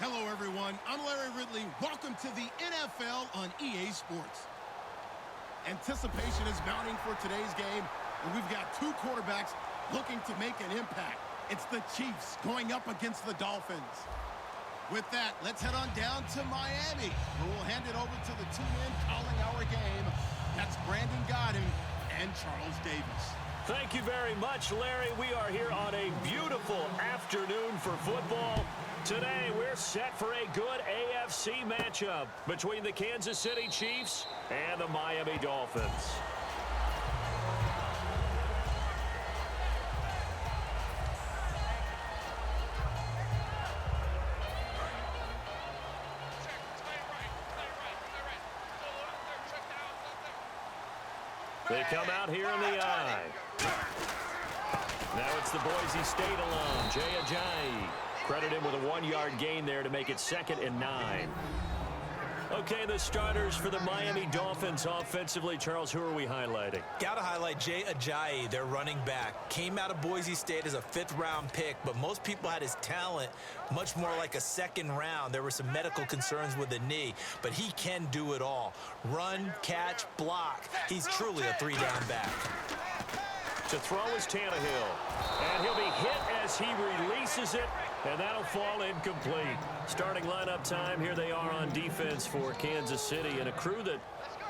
Hello, everyone. I'm Larry Ridley. Welcome to the NFL on EA Sports. Anticipation is mounting for today's game, and we've got two quarterbacks looking to make an impact. It's the Chiefs going up against the Dolphins. With that, let's head on down to Miami, where we'll hand it over to the two men calling our game. That's Brandon Godden and Charles Davis. Thank you very much, Larry. We are here on a beautiful afternoon for football. Today, we're set for a good AFC matchup between the Kansas City Chiefs and the Miami Dolphins. They come out here in the eye. Now it's the Boise State alum, Jay Ajayi. Credit him with a 1-yard gain there to make it 2nd and 9. Okay, the starters for the Miami Dolphins offensively. Charles, who are we highlighting? Got to highlight Jay Ajayi, their running back. Came out of Boise State as a 5th-round pick, but most people had his talent much more like a 2nd round. There were some medical concerns with the knee, but he can do it all. Run, catch, block. He's truly a 3-down back. To throw is Tannehill, and he'll be hit as he releases it, and that'll fall incomplete. Starting lineup time, here they are on defense for Kansas City, and a crew that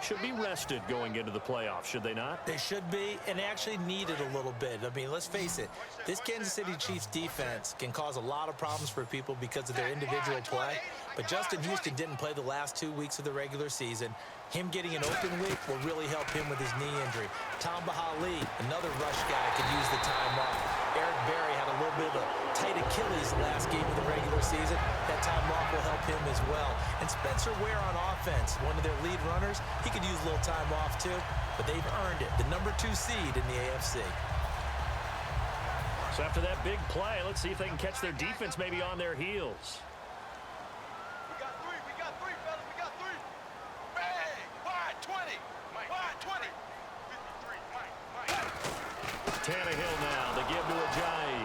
should be rested going into the playoffs, should they not? They should be, and they actually need it a little bit. I mean, let's face it, this Kansas City Chiefs defense can cause a lot of problems for people because of their individual play, but Justin Houston didn't play the last 2 weeks of the regular season. Him getting an open week will really help him with his knee injury. Tamba Hali, another rush guy, could use the time off. Eric Berry had a little bit of a tight Achilles last game of the regular season. That time off will help him as well. And Spencer Ware on offense, one of their lead runners, he could use a little time off too, but they've earned it. The number 2 seed in the AFC. So after that big play, let's see if they can catch their defense maybe on their heels. Tannehill now, the give to Ajayi.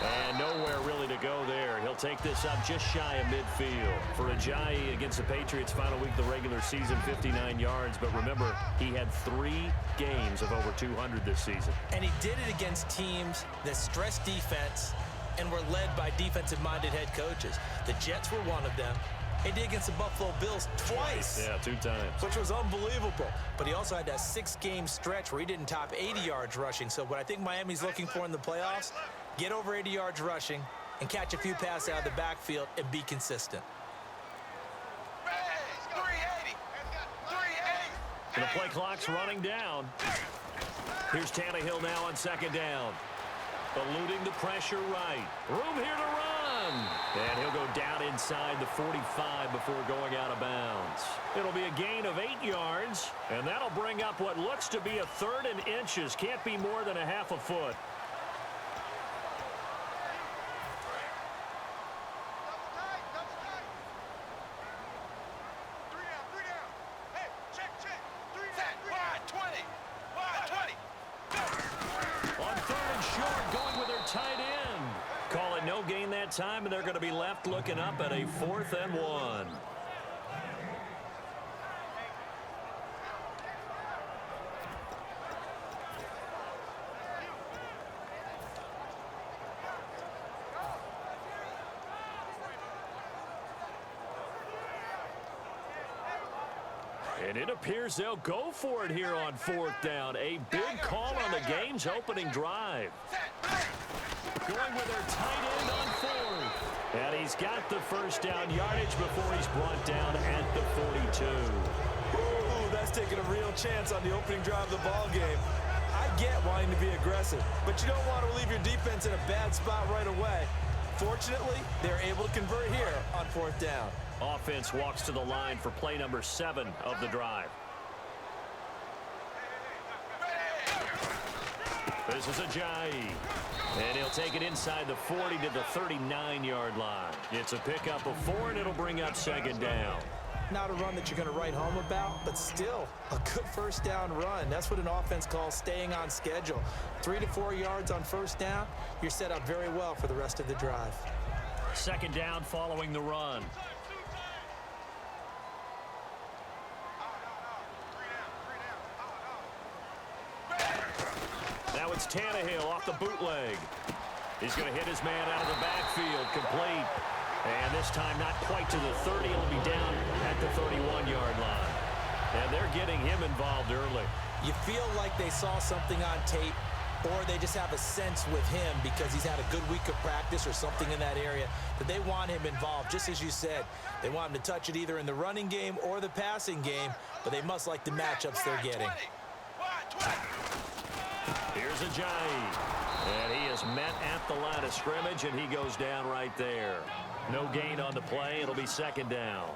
And nowhere really to go there. He'll take this up just shy of midfield. For Ajayi against the Patriots, final week of the regular season, 59 yards. But remember, he had 3 games of over 200 this season. And he did it against teams that stress defense and were led by defensive-minded head coaches. The Jets were one of them. He did against the Buffalo Bills twice. Yeah, 2 times. Which was unbelievable. But he also had that 6-game stretch where he didn't top 80 yards rushing. So what I think Miami's looking for in the playoffs, get over 80 yards rushing and catch a few passes out of the backfield and be consistent. And the play clock's running down. Here's Tannehill now on 2nd down. Eluding the pressure right. Room here to run. And he'll go down inside the 45 before going out of bounds. It'll be a gain of 8 yards, and that'll bring up what looks to be a 3rd and inches. Can't be more than a half a foot. Tight end. Call it no gain that time, and they're going to be left looking up at a 4th and 1. And it appears they'll go for it here on 4th down. A big call on the game's opening drive. Going with their tight end on 4th. And he's got the 1st down yardage before he's brought down at the 42. Ooh, that's taking a real chance on the opening drive of the ball game. I get wanting to be aggressive, but you don't want to leave your defense in a bad spot right away. Fortunately, they're able to convert here on 4th down. Offense walks to the line for play number 7 of the drive. This is Ajayi. And he'll take it inside the 40 to the 39-yard line. It's a pickup of 4, and it'll bring up 2nd down. Not a run that you're going to write home about, but still a good 1st down run. That's what an offense calls staying on schedule. 3 to 4 yards on 1st down, you're set up very well for the rest of the drive. Second down following the run. Now it's Tannehill off the bootleg. He's going to hit his man out of the backfield, complete. And this time not quite to the 30. It'll be down at the 31-yard line. And they're getting him involved early. You feel like they saw something on tape, or they just have a sense with him because he's had a good week of practice or something in that area that they want him involved. Just as you said, they want him to touch it either in the running game or the passing game, but they must like the matchups they're getting. Here's Ajayi. And he is met at the line of scrimmage, and he goes down right there. No gain on the play. It'll be second down.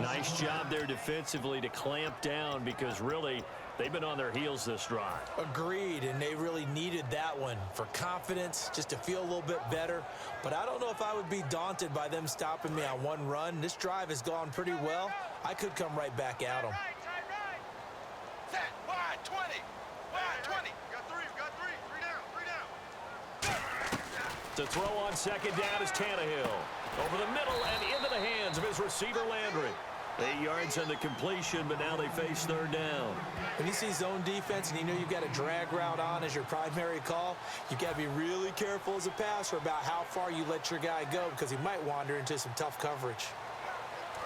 Nice job there defensively to clamp down because really they've been on their heels this drive. Agreed, and they really needed that one for confidence, just to feel a little bit better. But I don't know if I would be daunted by them stopping me on one run. This drive has gone pretty well. I could come right back at them. Set, wide, 20. Wide, 20. Got three down. To throw on second down is Tannehill. Over the middle and into the hands of his receiver, Landry. 8 yards on the completion, but now they face third down. When you see zone defense and you know you've got a drag route on as your primary call, you've got to be really careful as a passer about how far you let your guy go because he might wander into some tough coverage.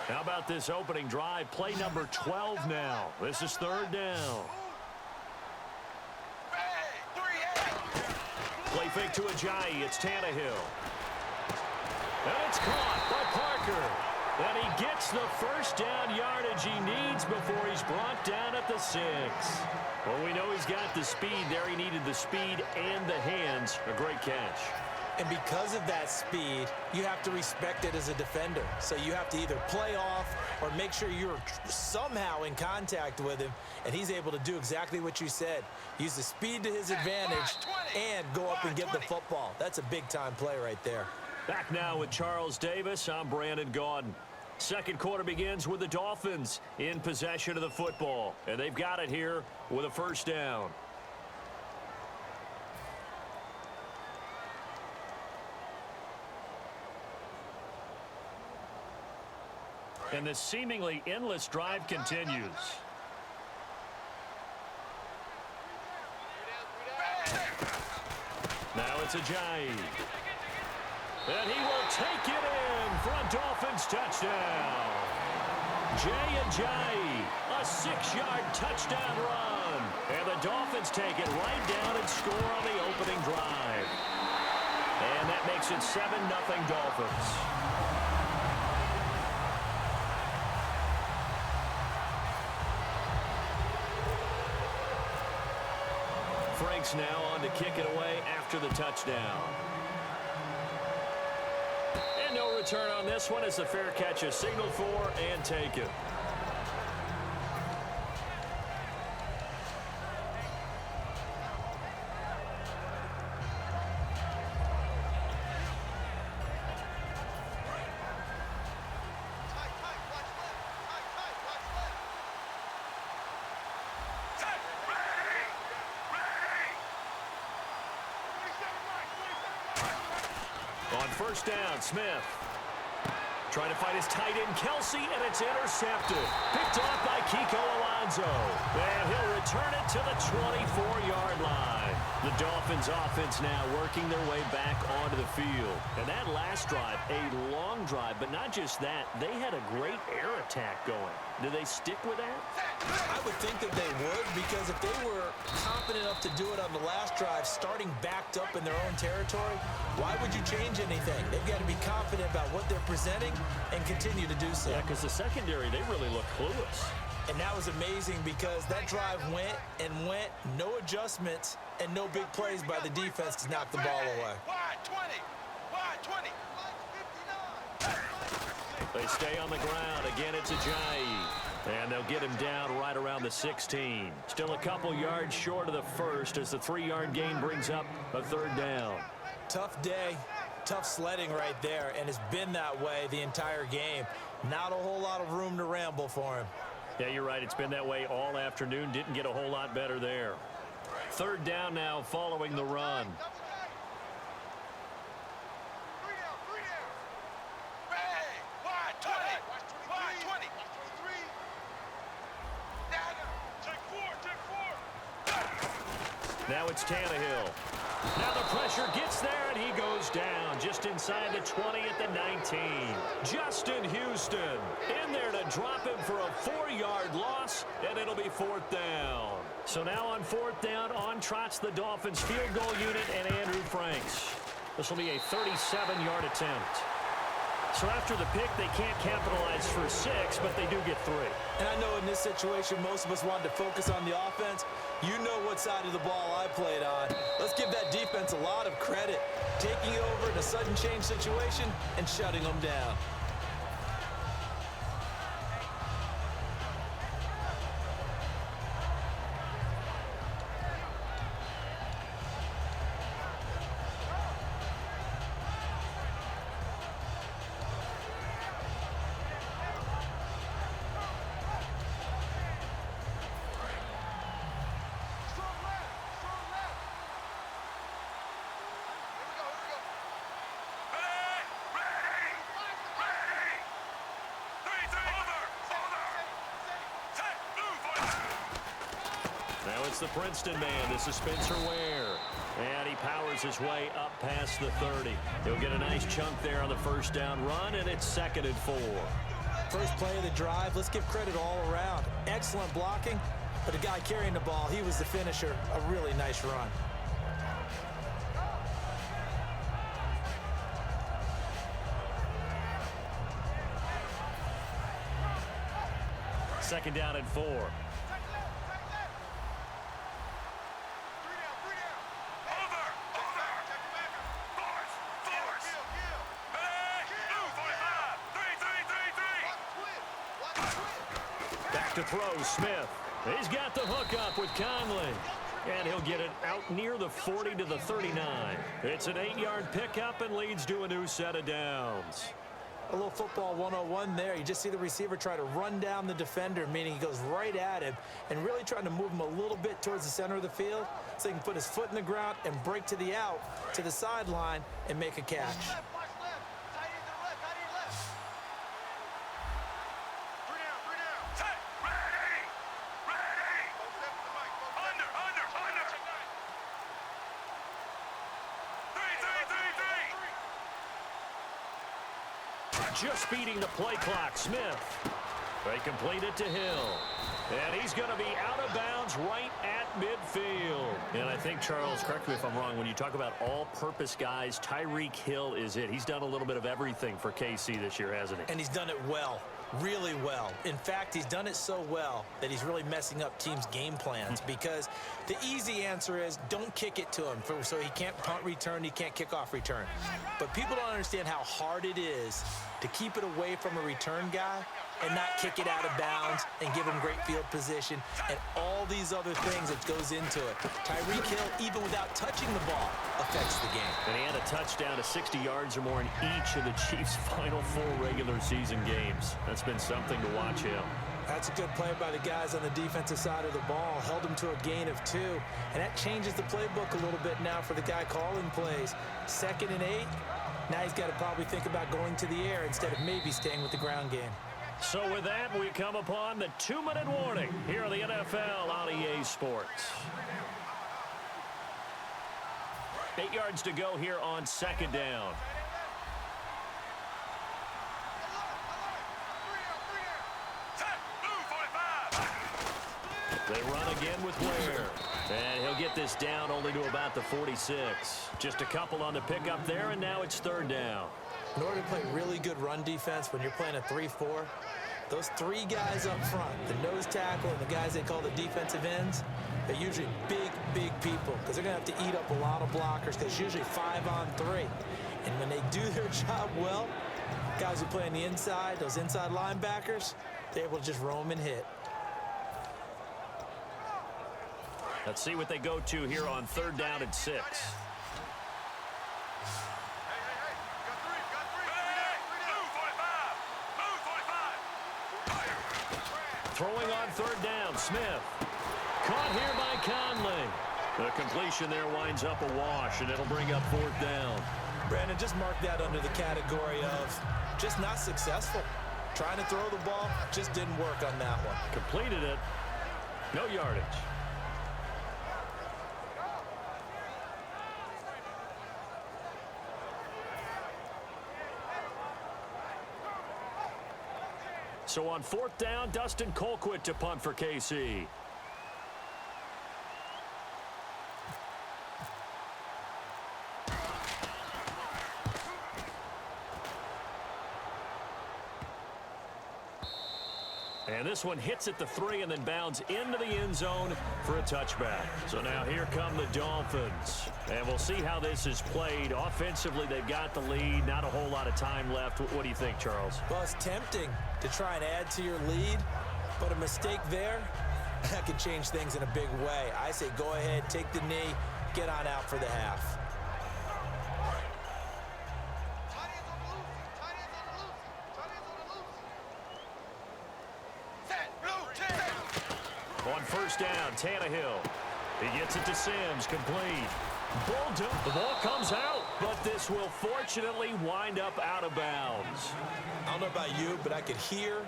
How about this opening drive? Play number 12 now. This is third down. Play fake to Ajayi. It's Tannehill. And it's caught by Parker. And he gets the first down yardage he needs before he's brought down at the 6. Well, we know he's got the speed there. He needed the speed and the hands. A great catch. And because of that speed, you have to respect it as a defender. So you have to either play off or make sure you're somehow in contact with him, and he's able to do exactly what you said. Use the speed to his advantage and go up and get the football. That's a big-time play right there. Back now with Charles Davis. I'm Brandon Gaudin. Second quarter begins with the Dolphins in possession of the football, and they've got it here with a first down. And this seemingly endless drive continues. Now it's Ajayi. And he will take it in for a Dolphins touchdown. Jay Ajayi, a 6-yard touchdown run. And the Dolphins take it right down and score on the opening drive. And that makes it 7-0 Dolphins. Frank's now on to kick it away after the touchdown. And no return on this one as the fair catch is signaled for and taken. On first down, Smith trying to fight his tight end, Kelsey, and it's intercepted. Picked off by Kiko Alonso. And he'll return it to the 24-yard line. The Dolphins offense now working their way back onto the field. And that last drive, a long drive, but not just that, they had a great air attack going. Do they stick with that? I would think that they would, because if they were confident enough to do it on the last drive, starting backed up in their own territory, why would you change anything? They've got to be confident about what they're presenting and continue to do so. Yeah, because the secondary, they really look clueless. And that was amazing because that drive went and went, no adjustments, and no big plays by the defense to knock the ball away. Wide 20. Wide 20. They stay on the ground. Again, it's Ajayi. And they'll get him down right around the 16. Still a couple yards short of the first as the 3-yard gain brings up a third down. Tough day, tough sledding right there, and it's been that way the entire game. Not a whole lot of room to ramble for him. Yeah, you're right. It's been that way all afternoon. Didn't get a whole lot better there. Third down now following the run. Now it's Tannehill. Now the pressure gets there, and he goes down just inside the 20 at the 19. Justin Houston in there to drop him for a 4-yard loss, and it'll be 4th down. So now on 4th down, on trots the Dolphins field goal unit and Andrew Franks. This will be a 37-yard attempt. So after the pick, they can't capitalize for 6, but they do get 3. And I know in this situation, most of us wanted to focus on the offense. You know what side of the ball I played on. Let's give that defense a lot of credit. Taking over in a sudden change situation and shutting them down. Now it's the Princeton man. This is Spencer Ware. And he powers his way up past the 30. He'll get a nice chunk there on the first down run, and it's 2nd and 4. First play of the drive, let's give credit all around. Excellent blocking, but the guy carrying the ball, he was the finisher. A really nice run. Second down and 4. Back to throw, Smith. He's got the hook up with Conley. And he'll get it out near the 40 to the 39. It's an 8-yard pickup and leads to a new set of downs. A little football 101 there. You just see the receiver try to run down the defender, meaning he goes right at him and really trying to move him a little bit towards the center of the field so he can put his foot in the ground and break to the out, to the sideline, and make a catch. Just beating the play clock, Smith. They complete it to Hill. And he's going to be out of bounds right at midfield. And I think, Charles, correct me if I'm wrong, when you talk about all-purpose guys, Tyreek Hill is it. He's done a little bit of everything for KC this year, hasn't he? And he's done it well. Really well. In fact, he's done it so well that he's really messing up teams' game plans because the easy answer is don't kick it to him so he can't punt return, he can't kick off return. But people don't understand how hard it is to keep it away from a return guy and not kick it out of bounds and give him great field position and all these other things that goes into it. Tyreek Hill, even without touching the ball, affects the game. And he had a touchdown to 60 yards or more in each of the Chiefs' final 4 regular season games. That's been something to watch him. That's a good play by the guys on the defensive side of the ball. Held him to a gain of 2. And that changes the playbook a little bit now for the guy calling plays. 2nd and 8. Now he's got to probably think about going to the air instead of maybe staying with the ground game. So with that, we come upon the 2-minute warning here on the NFL on EA Sports. 8 yards to go here on 2nd down. They run again with Ware. And he'll get this down only to about the 46. Just a couple on the pickup there, and now it's 3rd down. In order to play really good run defense when you're playing a 3-4, those 3 guys up front, the nose tackle and the guys they call the defensive ends, they're usually big, big people because they're going to have to eat up a lot of blockers because it's usually 5 on 3. And when they do their job well, guys who play on the inside, those inside linebackers, they're able to just roam and hit. Let's see what they go to here on 3rd down and 6. Throwing on 3rd down, Smith. Caught here by Conley. The completion there winds up a wash, and it'll bring up 4th down. Brandon, just mark that under the category of just not successful. Trying to throw the ball, just didn't work on that one. Completed it. No yardage. So on 4th down, Dustin Colquitt to punt for KC. And this one hits at the 3 and then bounds into the end zone for a touchback. So now here come the Dolphins. And we'll see how this is played. Offensively, they've got the lead. Not a whole lot of time left. What do you think, Charles? Well, it's tempting to try and add to your lead, but a mistake there, that could change things in a big way. I say go ahead, take the knee, get on out for the half. On 1st down, Tannehill. He gets it to Sims, complete. The ball comes out, but this will fortunately wind up out of bounds. I don't know about you, but I could hear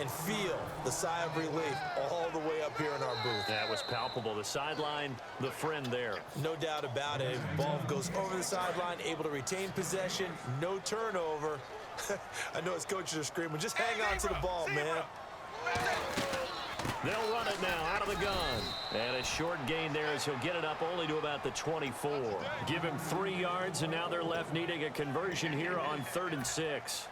and feel the sigh of relief all the way up here in our booth. That was palpable. The sideline, the friend there. No doubt about it. Ball goes over the sideline, able to retain possession, no turnover. I know his coaches are screaming, just hang on to the ball, man. They'll run it now out of the gun. And a short gain there as he'll get it up only to about the 24. Give him 3 yards, and now they're left needing a conversion here on 3rd and 6.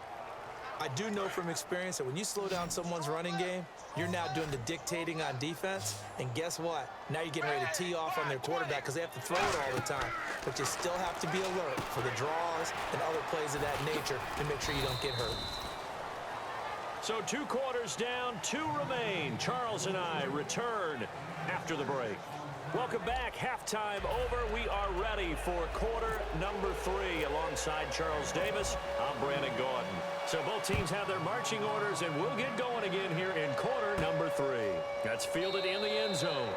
I do know from experience that when you slow down someone's running game, you're now doing the dictating on defense. And guess what? Now you're getting ready to tee off on their quarterback because they have to throw it all the time. But you still have to be alert for the draws and other plays of that nature to make sure you don't get hurt. So 2 quarters down, 2 remain. Charles and I return after the break. Welcome back. Halftime over. We are ready for quarter number 3. Alongside Charles Davis, I'm Brandon Gordon. So both teams have their marching orders, and we'll get going again here in quarter number 3. That's fielded in the end zone.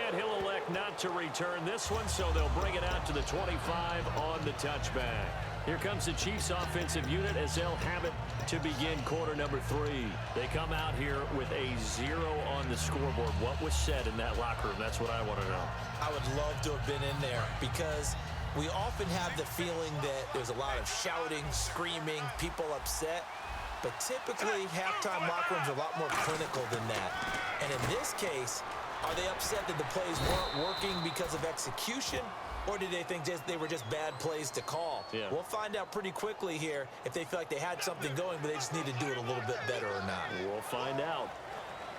And he'll elect not to return this one, so they'll bring it out to the 25 on the touchback. Here comes the Chiefs offensive unit as they'll have it to begin quarter number 3. They come out here with a 0 on the scoreboard. What was said in that locker room? That's what I want to know. I would love to have been in there because we often have the feeling that there's a lot of shouting, screaming, people upset. But typically, halftime locker rooms are a lot more clinical than that. And in this case, are they upset that the plays weren't working because of execution? Or did they think they were just bad plays to call? Yeah. We'll find out pretty quickly here if they feel like they had something going, but they just need to do it a little bit better or not. We'll find out.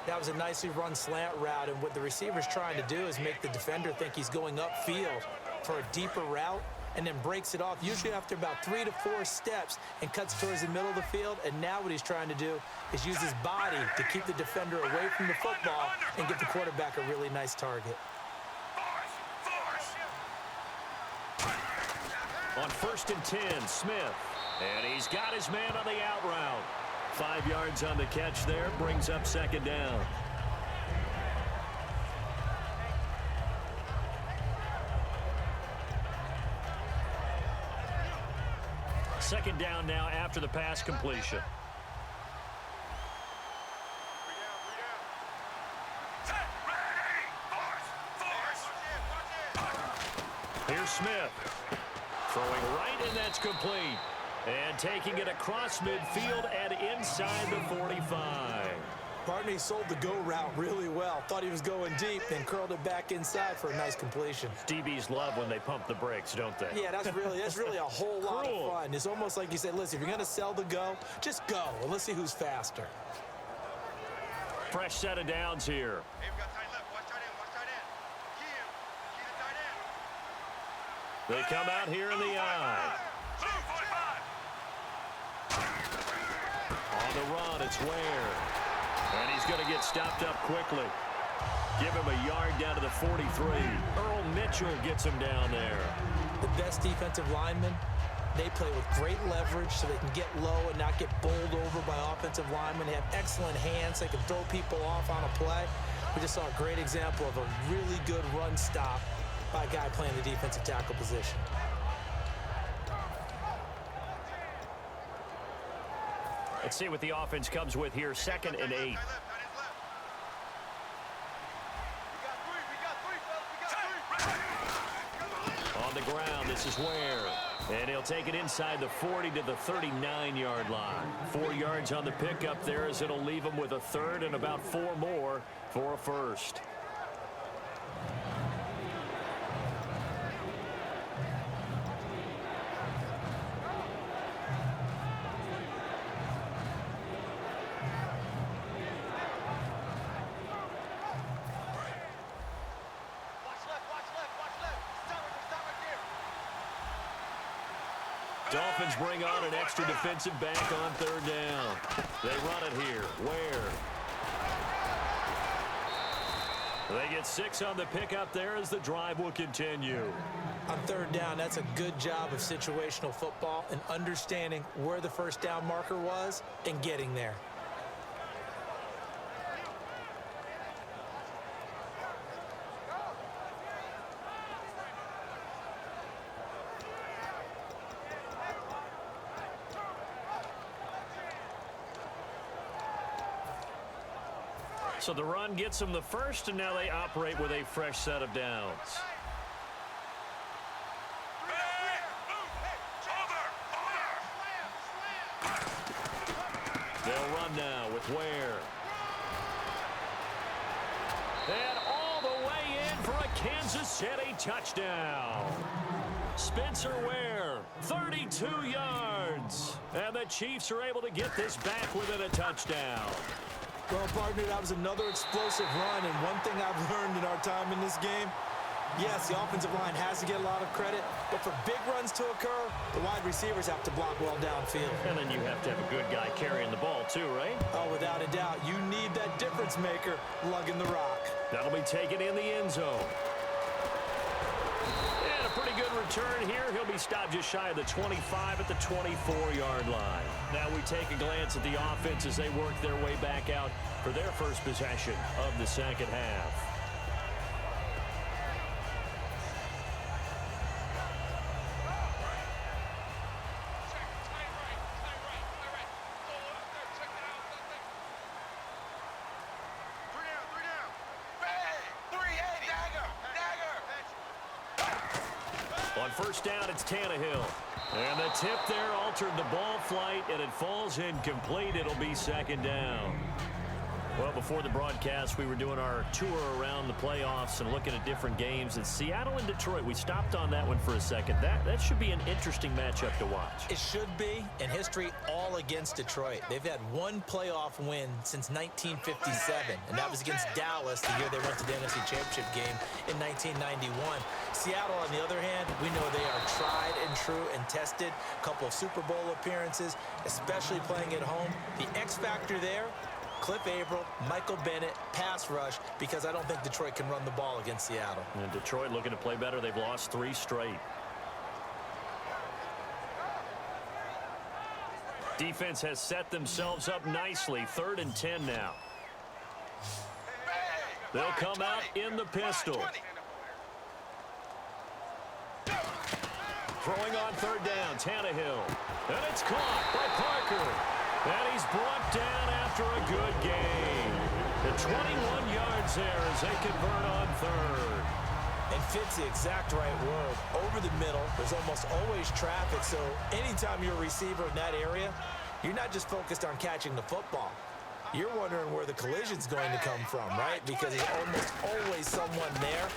That was a nicely run slant route, and what the receiver's trying to do is make the defender think he's going upfield for a deeper route and then breaks it off, usually after about 3 to 4 steps, and cuts towards the middle of the field. And now what he's trying to do is use his body to keep the defender away from the football and give the quarterback a really nice target. On 1st and 10, Smith. And he's got his man on the out route. 5 yards on the catch there, brings up 2nd down. Second down now after the pass completion. Here's Smith. Throwing right, and that's complete. And taking it across midfield and inside the 45. Partner, he sold the go route really well. Thought he was going deep, then curled it back inside for a nice completion. DBs love when they pump the brakes, don't they? Yeah, that's really a whole lot of fun. It's almost like you say, listen, if you're going to sell the go, just go, and let's see who's faster. Fresh set of downs here. Hey, we got tight left. Watch tight end. Watch tight end. Key the tight end. They come out here in the eye. On the run, it's Ware. And he's going to get stopped up quickly. Give him a yard down to the 43. Earl Mitchell gets him down there. The best defensive linemen, they play with great leverage so they can get low and not get bowled over by offensive linemen. They have excellent hands. They can throw people off on a play. We just saw a great example of a really good run stop by a guy playing the defensive tackle position. Let's see what the offense comes with here. 2nd and 8. On the ground, this is Ware. And he'll take it inside the 40 to the 39-yard line. 4 yards on the pickup there as it'll leave him with a third and about 4 more for a first. Dolphins bring on an extra defensive back on third down. They run it here. Where? They get 6 on the pickup there as the drive will continue. On third down, that's a good job of situational football and understanding where the first down marker was and getting there. So the run gets them the first, and now they operate with a fresh set of downs. They'll run now with Ware. And all the way in for a Kansas City touchdown. Spencer Ware, 32 yards. And the Chiefs are able to get this back within a touchdown. Well, partner, that was another explosive run, and one thing I've learned in our time in this game, yes, the offensive line has to get a lot of credit, but for big runs to occur, the wide receivers have to block well downfield. And then you have to have a good guy carrying the ball too, right? Oh, without a doubt. You need that difference maker lugging the rock. That'll be taken in the end zone. And a pretty good return here. He'll be stopped just shy of the 25 at the 24-yard line. Now we take a glance at the offense as they work their way back out for their first possession of the second half. On first down, it's Tannehill. And the tip there altered the ball flight, and it falls incomplete. It'll be second down. Well, before the broadcast, we were doing our tour around the playoffs and looking at different games. And Seattle and Detroit, we stopped on that one for a second. That should be an interesting matchup to watch. It should be, and history all against Detroit. They've had one playoff win since 1957, and that was against Dallas the year they went to the NFC Championship game in 1991. Seattle, on the other hand, we know they are tried and true and tested. A couple of Super Bowl appearances, especially playing at home. The X factor there, Cliff Averill, Michael Bennett, pass rush, because I don't think Detroit can run the ball against Seattle. And Detroit looking to play better. They've lost 3 straight. Defense has set themselves up nicely. 3rd and 10 now. They'll come out in the pistol. Throwing on 3rd down, Tannehill. And it's caught by Parker. And he's brought down after a good game. The 21 yards there as they convert on 3rd. And fits the exact right word. Over the middle, there's almost always traffic, so anytime you're a receiver in that area, you're not just focused on catching the football. You're wondering where the collision's going to come from, right? Because there's almost always someone there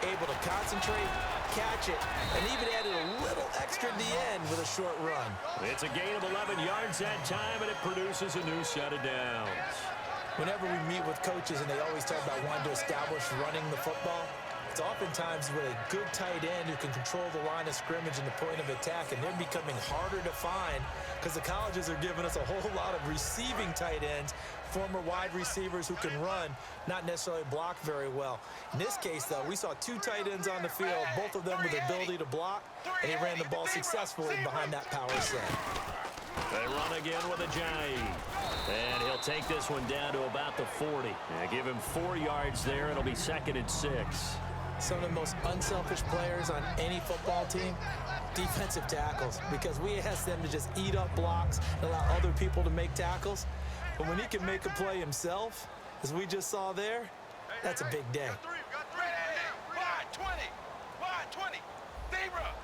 able to concentrate, catch it, and even added a little extra at the end with a short run. It's a gain of 11 yards that time, and it produces a new set of downs. Whenever we meet with coaches and they always talk about wanting to establish running the football, it's oftentimes with a good tight end who can control the line of scrimmage and the point of attack, and they're becoming harder to find because the colleges are giving us a whole lot of receiving tight ends, former wide receivers who can run, not necessarily block very well. In this case, though, we saw 2 tight ends on the field, both of them with the ability to block, and he ran the ball successfully behind that power set. They run again with a Jai. And he'll take this one down to about the 40. Give him 4 yards there. It'll be 2nd and 6. Some of the most unselfish players on any football team, defensive tackles, because we ask them to just eat up blocks and allow other people to make tackles. But when he can make a play himself, as we just saw there, that's a big day. Got 3. Wide 20. Wide 20. Zebra.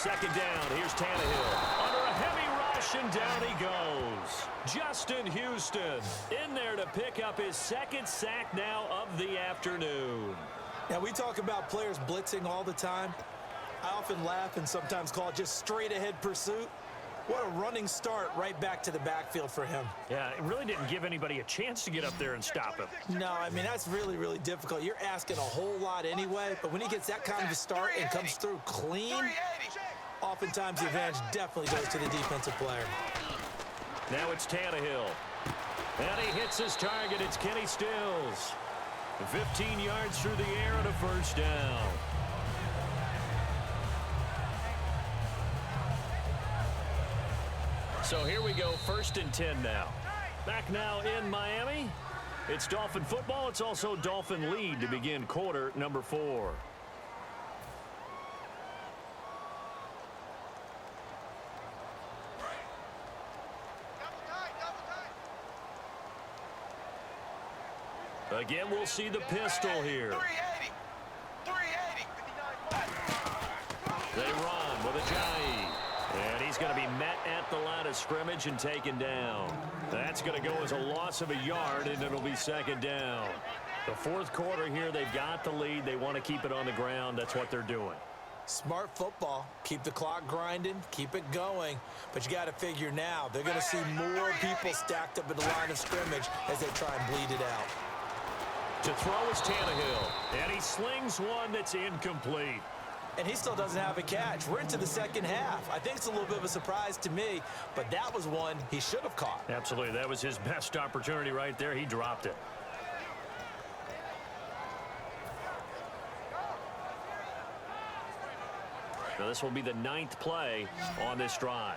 second down. Here's Tannehill. Under a heavy rush, and down he goes. Justin Houston in there to pick up his second sack now of the afternoon. Now, we talk about players blitzing all the time. I often laugh and sometimes call it just straight-ahead pursuit. What a running start right back to the backfield for him. Yeah, it really didn't give anybody a chance to get up there and stop him. No, I mean, that's really, really difficult. You're asking a whole lot anyway, but when he gets that kind of a start and comes through clean, oftentimes the advantage definitely goes to the defensive player. Now it's Tannehill. And he hits his target. It's Kenny Stills. 15 yards through the air and a first down. So here we go, 1st and 10 now. Back now in Miami. It's Dolphin football. It's also Dolphin lead to begin quarter number 4. Again, we'll see the pistol here. 380. They run with Ajayi. And he's going to be met at the line of scrimmage and taken down. That's going to go as a loss of a yard, and it'll be second down. The 4th quarter here, they've got the lead. They want to keep it on the ground. That's what they're doing. Smart football. Keep the clock grinding. Keep it going. But you got to figure now, they're going to see more people stacked up at the line of scrimmage as they try and bleed it out. To throw is Tannehill. And he slings one that's incomplete. And he still doesn't have a catch. We're into the second half. I think it's a little bit of a surprise to me, but that was one he should have caught. Absolutely. That was his best opportunity right there. He dropped it. Now this will be the 9th play on this drive.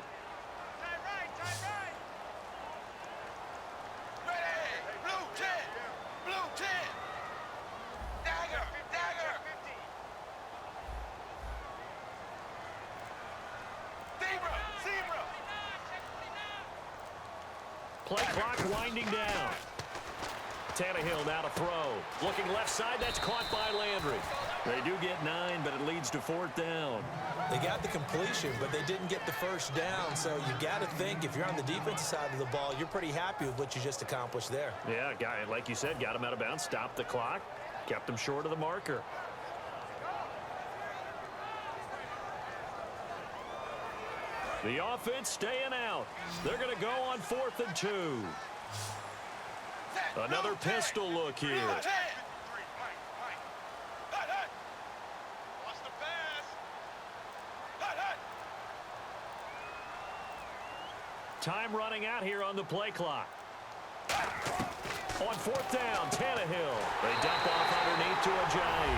Play clock winding down. Tannehill now to throw. Looking left side, that's caught by Landry. They do get 9, but it leads to 4th down. They got the completion, but they didn't get the first down. So you got to think if you're on the defensive side of the ball, you're pretty happy with what you just accomplished there. Yeah, guy, like you said, got him out of bounds, stopped the clock, kept him short of the marker. The offense staying out. They're going to go on 4th and 2. Another pistol look here. Time running out here on the play clock. On 4th down, Tannehill. They dump off underneath to Ajayi.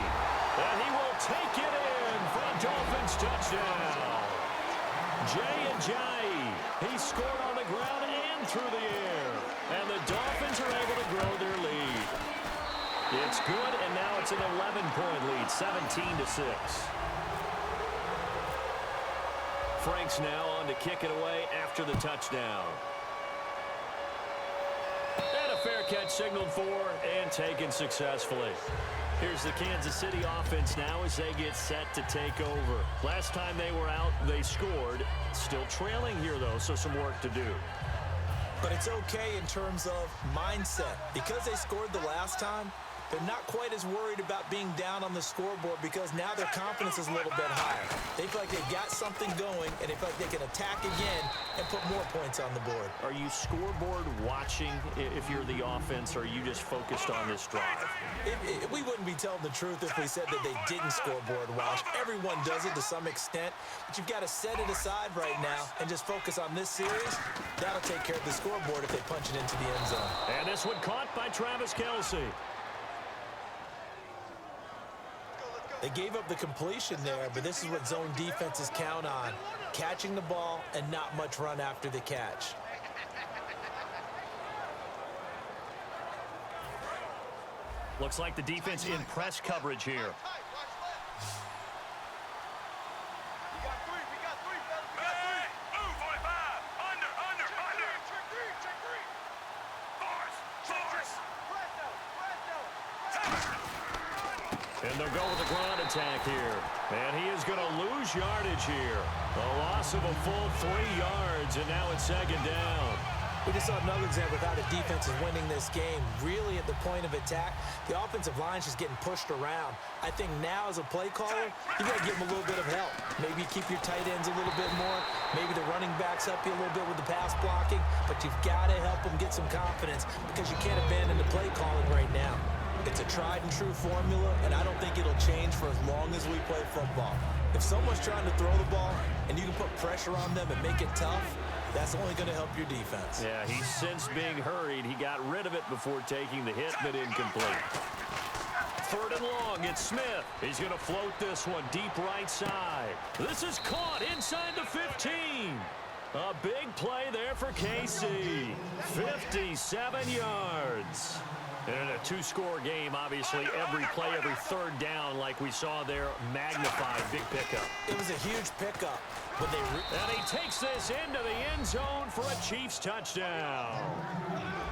And he will take it in for a Dolphins touchdown. Ajayi. He scored on the ground and through the air. And the Dolphins are able to grow their lead. It's good, and now it's an 11-point lead, 17-6. Franks now on to kick it away after the touchdown. And a fair catch signaled for and taken successfully. Here's the Kansas City offense now as they get set to take over. Last time they were out, they scored. Still trailing here, though, so some work to do. But it's okay in terms of mindset. Because they scored the last time, they're not quite as worried about being down on the scoreboard because now their confidence is a little bit higher. They feel like they've got something going, and they feel like they can attack again and put more points on the board. Are you scoreboard watching if you're the offense, or are you just focused on this drive? We wouldn't be telling the truth if we said that they didn't scoreboard watch. Everyone does it to some extent, but you've got to set it aside right now and just focus on this series. That'll take care of the scoreboard if they punch it into the end zone. And this one caught by Travis Kelce. They gave up the completion there, but this is what zone defenses count on. Catching the ball and not much run after the catch. Looks like the defense in press coverage here. And they'll go with the ground attack here. And he is going to lose yardage here. A loss of a full 3 yards, and now it's second down. We just saw another example of how the defense is winning this game. Really at the point of attack, the offensive line is just getting pushed around. I think now as a play caller, you got to give them a little bit of help. Maybe keep your tight ends a little bit more. Maybe the running backs help you a little bit with the pass blocking. But you've got to help them get some confidence because you can't abandon the play calling right now. It's a tried and true formula, and I don't think it'll change for as long as we play football. If someone's trying to throw the ball and you can put pressure on them and make it tough, that's only going to help your defense. Yeah, he's since being hurried. He got rid of it before taking the hit, but incomplete. 3rd and long, it's Smith. He's going to float this one deep right side. This is caught inside the 15. A big play there for KC. 57 yards. And in a 2-score game, obviously, every play, every 3rd down, like we saw there, magnified. Big pickup. It was a huge pickup. And he takes this into the end zone for a Chiefs touchdown.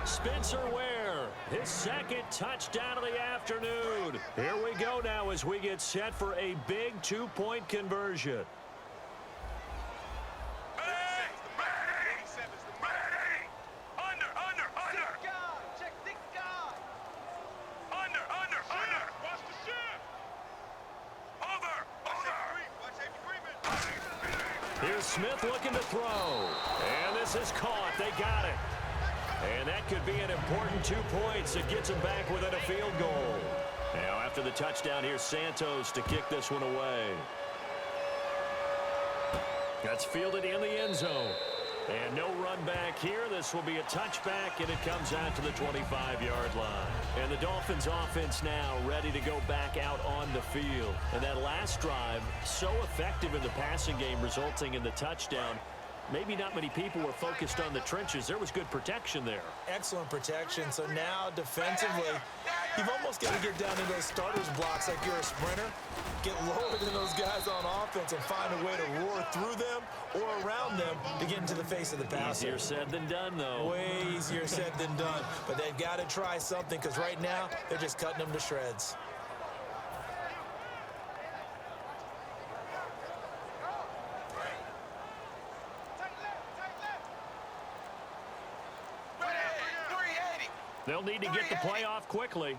Spencer Ware, his 2nd touchdown of the afternoon. Here we go now as we get set for a big 2-point conversion. Here's Smith looking to throw. And this is caught. They got it. And that could be an important 2 points. It gets them back within a field goal. Now after the touchdown, here's Santos to kick this one away. That's fielded in the end zone. And no run back here. This will be a touchback, and it comes out to the 25-yard line. And the Dolphins offense now ready to go back out on the field. And that last drive, so effective in the passing game, resulting in the touchdown. Maybe not many people were focused on the trenches. There was good protection there. Excellent protection. So now defensively, you've almost got to get down in those starters blocks like you're a sprinter. Get lower than those guys on offense and find a way to roar through them or around them to get into the face of the passer. Easier said than done, though. Way easier said than done. But they've got to try something because right now they're just cutting them to shreds. They'll need to get the play off quickly.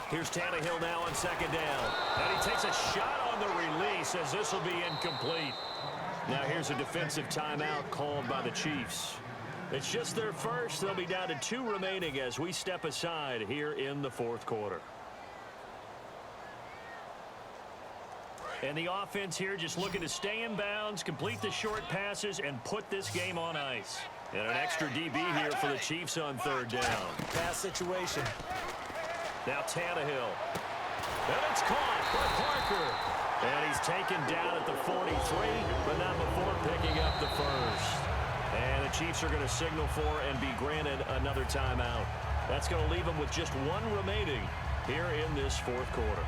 Here's Tannehill now on 2nd down. And he takes a shot on the release as this will be incomplete. Now here's a defensive timeout called by the Chiefs. It's just their first. They'll be down to 2 remaining as we step aside here in the 4th quarter. And the offense here just looking to stay in bounds, complete the short passes, and put this game on ice. And an extra DB here for the Chiefs on 3rd down. Pass situation. Now Tannehill. And it's caught by Parker. And he's taken down at the 43, but not before picking up the first. And the Chiefs are going to signal for and be granted another timeout. That's going to leave them with just 1 remaining here in this 4th quarter.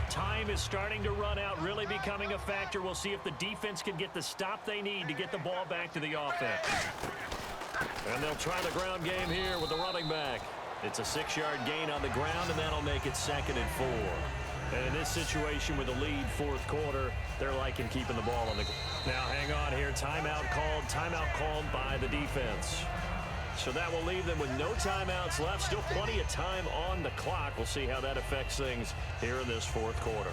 Time is starting to run out, really becoming a factor. We'll see if the defense can get the stop they need to get the ball back to the offense. And they'll try the ground game here with the running back. It's a 6-yard gain on the ground, and that'll make it 2nd and 4. And in this situation with the lead 4th quarter, they're liking keeping the ball on the ground. Now hang on here. Timeout called by the defense. So that will leave them with no timeouts left. Still plenty of time on the clock. We'll see how that affects things here in this 4th quarter.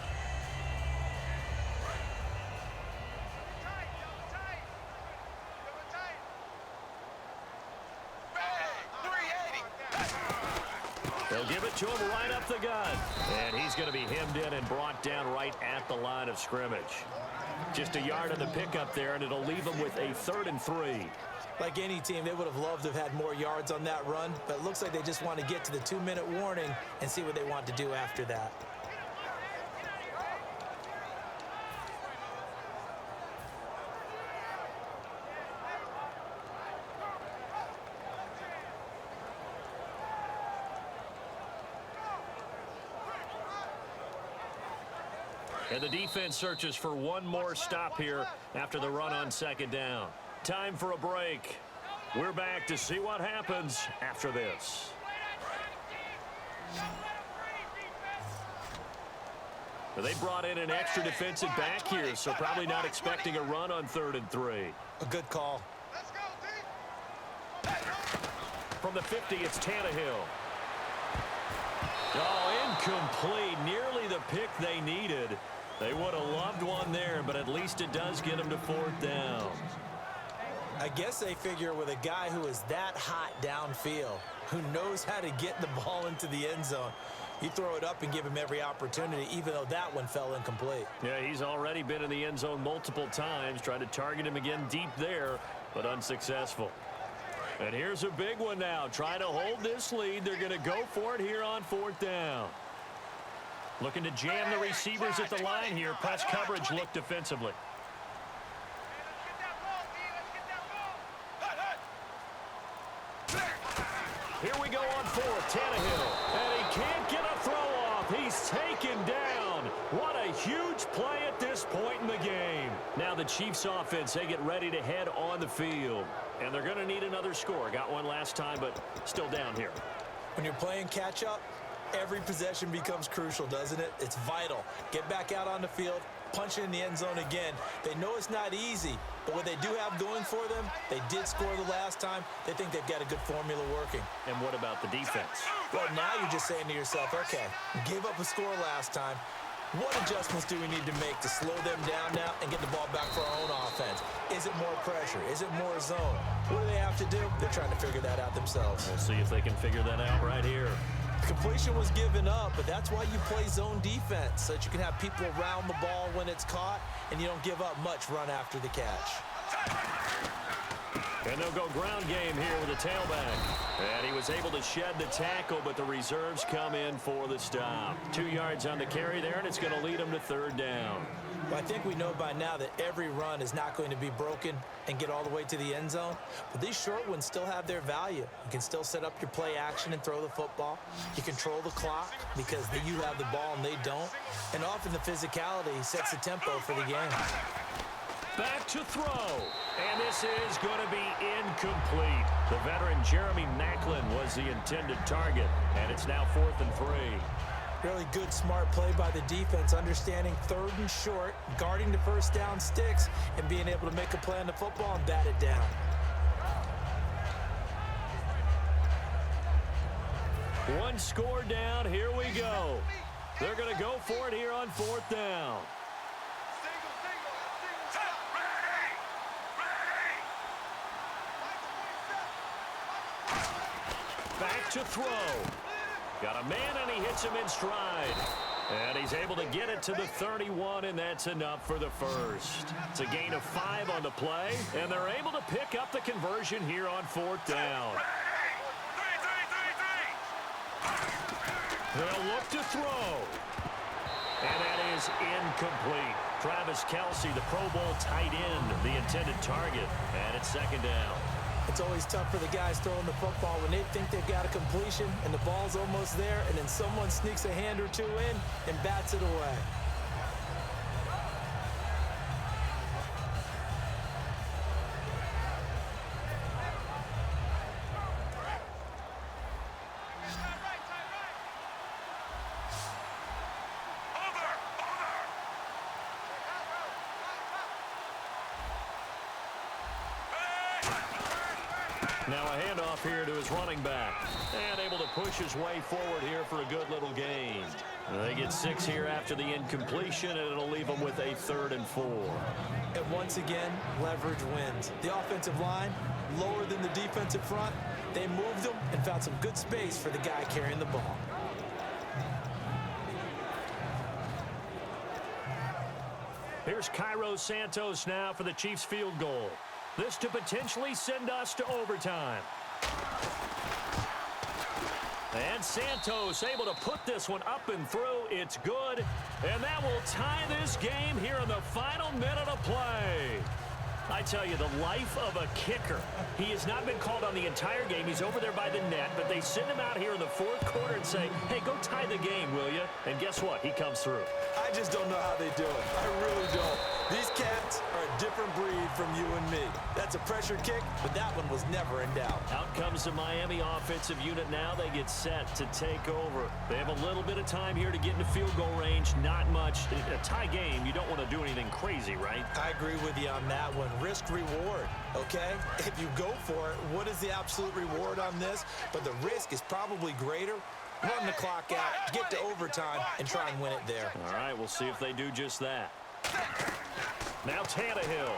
They'll give it to him right up the gut. And he's going to be hemmed in and brought down right at the line of scrimmage. Just a yard on the pickup there, and it'll leave them with a 3rd and 3. Like any team, they would have loved to have had more yards on that run, but it looks like they just want to get to the 2-minute warning and see what they want to do after that. And the defense searches for one more stop here after the run on 2nd down. Time for a break. We're back to see what happens after this. They brought in an extra defensive back here, so probably not expecting a run on 3rd and 3. A good call. Let's go, D. From the 50, it's Tannehill. Oh, incomplete. Nearly the pick they needed. They would have loved one there, but at least it does get them to 4th down. I guess they figure with a guy who is that hot downfield, who knows how to get the ball into the end zone, you throw it up and give him every opportunity, even though that one fell incomplete. Yeah, he's already been in the end zone multiple times, trying to target him again deep there, but unsuccessful. And here's a big one now. Trying to hold this lead. They're going to go for it here on 4th down. Looking to jam the receivers at the line here. Press coverage look defensively. Here we go on 4th. Tannehill. And he can't get a throw off. He's taken down. What a huge play at this point in the game. Now the Chiefs offense, they get ready to head on the field. And they're going to need another score. Got one last time, but still down here. When you're playing catch-up, every possession becomes crucial, doesn't it? It's vital. Get back out on the field, punch it in the end zone again. They know it's not easy, but what they do have going for them, they did score the last time. They think they've got a good formula working. And what about the defense? Well, now you're just saying to yourself, okay, gave up a score last time. What adjustments do we need to make to slow them down now and get the ball back for our own offense? Is it more pressure? Is it more zone? What do they have to do? They're trying to figure that out themselves. We'll see if they can figure that out right here. Completion was given up, but that's why you play zone defense, so that you can have people around the ball when it's caught, and you don't give up much run after the catch. And they'll go ground game here with a tailback. And he was able to shed the tackle, but the reserves come in for the stop. 2 yards on the carry there, and it's going to lead them to 3rd down. Well, I think we know by now that every run is not going to be broken and get all the way to the end zone. But these short ones still have their value. You can still set up your play action and throw the football. You control the clock because you have the ball and they don't. And often the physicality sets the tempo for the game. Back to throw. And this is going to be incomplete. The veteran Jeremy Maclin was the intended target. And it's now 4th and 3. Really good, smart play by the defense, understanding 3rd and short, guarding the 1st down sticks, and being able to make a play on the football and bat it down. One score down. Here we go. They're going to go for it here on 4th down. Back to throw. Got a man, and he hits him in stride. And he's able to get it to the 31, and that's enough for the first. It's a gain of 5 on the play, and they're able to pick up the conversion here on 4th down. They'll look to throw. And that is incomplete. Travis Kelce, the Pro Bowl tight end, the intended target. And it's 2nd down. It's always tough for the guys throwing the football when they think they've got a completion and the ball's almost there, and then someone sneaks a hand or two in and bats it away. Now a handoff here to his running back. And able to push his way forward here for a good little gain. They get 6 here after the incompletion, and it'll leave them with a 3rd and 4. And once again, leverage wins. The offensive line, lower than the defensive front. They moved them and found some good space for the guy carrying the ball. Here's Cairo Santos now for the Chiefs field goal. This to potentially send us to overtime. And Santos able to put this one up and through. It's good. And that will tie this game here in the final minute of play. I tell you, the life of a kicker. He has not been called on the entire game. He's over there by the net, but they send him out here in the 4th quarter and say, hey, go tie the game, will you? And guess what? He comes through. I I just don't know how they do it. I really don't. These cats are a different breed from you and me. That's a pressure kick, but that one was never in doubt. Out comes the Miami offensive unit now. They get set to take over. They have a little bit of time here to get into field goal range. Not much. A tie game, you don't want to do anything crazy, right? I agree with you on that one. Risk reward, okay? If you go for it, what is the absolute reward on this? But the risk is probably greater. Run the clock out, get to overtime, and try and win it there. All right, we'll see if they do just that. Now Tannehill.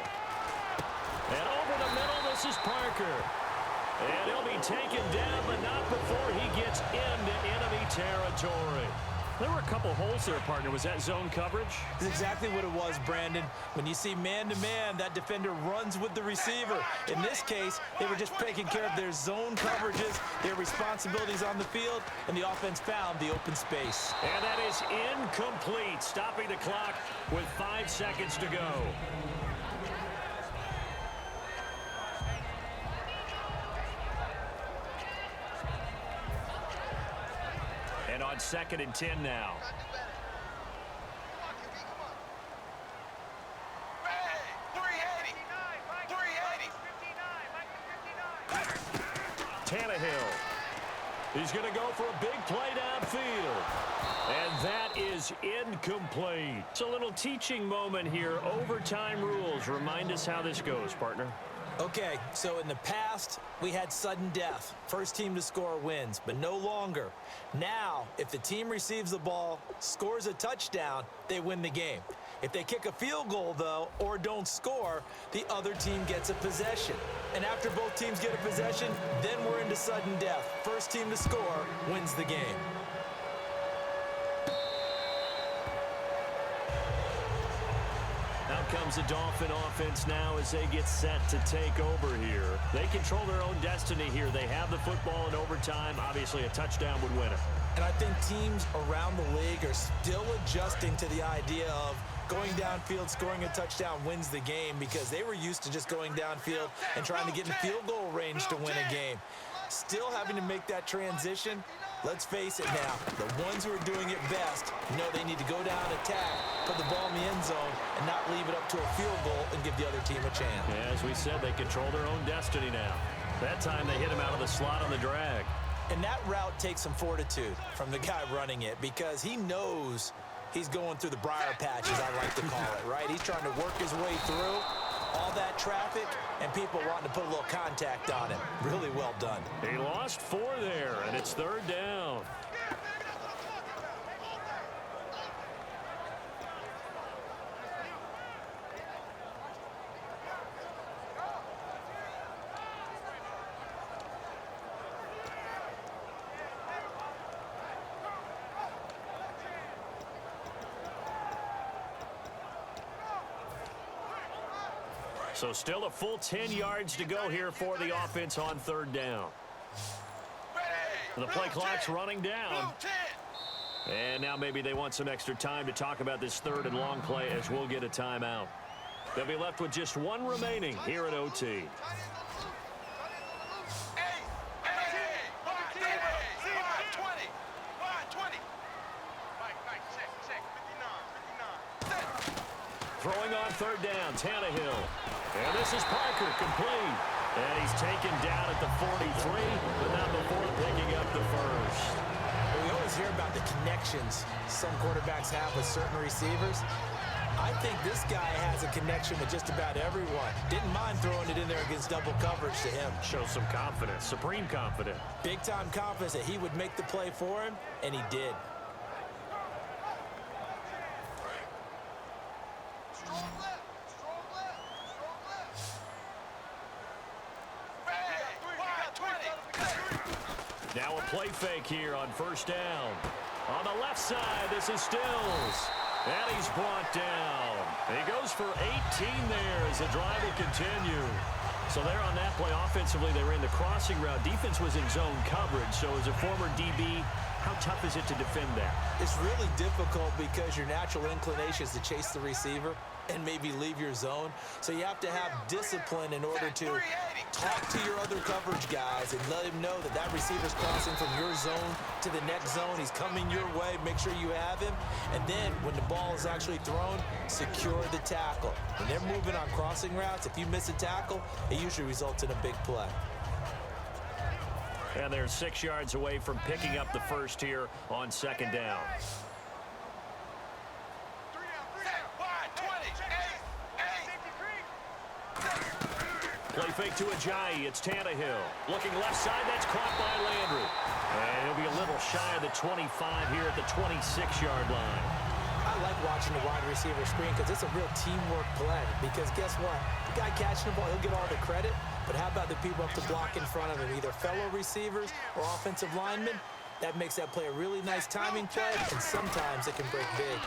And over the middle, this is Parker. And he'll be taken down, but not before he gets into enemy territory. There were a couple holes there, partner. Was that zone coverage? That's exactly what it was, Brandon. When you see man-to-man, that defender runs with the receiver. In this case, they were just taking care of their zone coverages, their responsibilities on the field, and the offense found the open space. And that is incomplete, stopping the clock with 5 seconds to go. And on 2nd and 10 now. Tannehill. He's going to go for a big play downfield. And that is incomplete. It's a little teaching moment here. Overtime rules. Remind us how this goes, partner. Okay, so in the past, we had sudden death. First team to score wins, but no longer. Now, if the team receives the ball, scores a touchdown, they win the game. If they kick a field goal, though, or don't score, the other team gets a possession. And after both teams get a possession, then we're into sudden death. First team to score wins the game. Out comes the Dolphin offense now as they get set to take over here. They control their own destiny here. They have the football in overtime. Obviously, a touchdown would win it. And I think teams around the league are still adjusting to the idea of going downfield, scoring a touchdown wins the game, because they were used to just going downfield and trying to get in field goal range to win a game. Still having to make that transition. Let's face it now, the ones who are doing it best know they need to go down, attack, put the ball in the end zone, and not leave it up to a field goal and give the other team a chance. Yeah, as we said, they control their own destiny now. That time they hit him out of the slot on the drag. And that route takes some fortitude from the guy running it, because he knows he's going through the briar patch, as I like to call it, right? He's trying to work his way through all that traffic and people wanting to put a little contact on him. Really well done. He lost 4 there, and it's 3rd down. So still a full 10 yards to go here for the offense on 3rd down. The play clock's running down. And now maybe they want some extra time to talk about this 3rd and long play, as we'll get a timeout. They'll be left with just 1 remaining here at OT. Throwing on 3rd down, Tannehill. And this is Parker, complete. And he's taken down at the 43, but not before picking up the first. We always hear about the connections some quarterbacks have with certain receivers. I think this guy has a connection with just about everyone. Didn't mind throwing it in there against double coverage to him. Shows some confidence, supreme confidence. Big-time confidence that he would make the play for him, and he did. Now a play fake here on 1st down. On the left side, this is Stills. And he's brought down. He goes for 18 there as the drive will continue. So there on that play, offensively, they ran the crossing route. Defense was in zone coverage. So as a former DB, how tough is it to defend that? It's really difficult because your natural inclination is to chase the receiver. and maybe leave your zone. So you have to have discipline in order to talk to your other coverage guys and let him know that that receiver's crossing from your zone to the next zone. He's coming your way. Make sure you have him. And then when the ball is actually thrown, secure the tackle. When they're moving on crossing routes, if you miss a tackle, it usually results in a big play. And they're 6 yards away from picking up the first here on second down. Play fake to Ajayi. It's Tannehill. Looking left side. That's caught by Landry. And he'll be a little shy of the 25 here at the 26-yard line. I like watching the wide receiver screen because it's a real teamwork play. Because guess what? The guy catching the ball, he'll get all the credit. But how about the people up to block in front of him, either fellow receivers or offensive linemen? That makes that play a really nice timing play, and sometimes it can break big.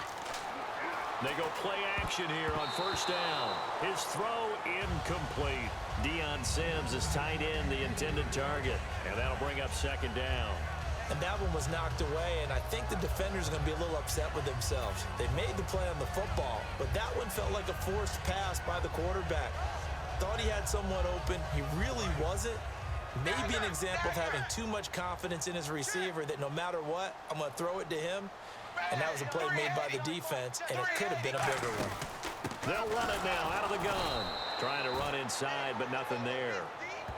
They go play action here on first down. His throw incomplete. Deion Sims is tight in the intended target, and that'll bring up second down. And that one was knocked away, and I think the defenders are going to be a little upset with themselves. They made the play on the football, but that one felt like a forced pass by the quarterback. Thought he had someone open. He really wasn't. Maybe an example of having too much confidence in his receiver that no matter what, I'm going to throw it to him. And that was a play made by the defense, and it could have been a bigger one. They'll run it now out of the gun. Trying to run inside, but nothing there.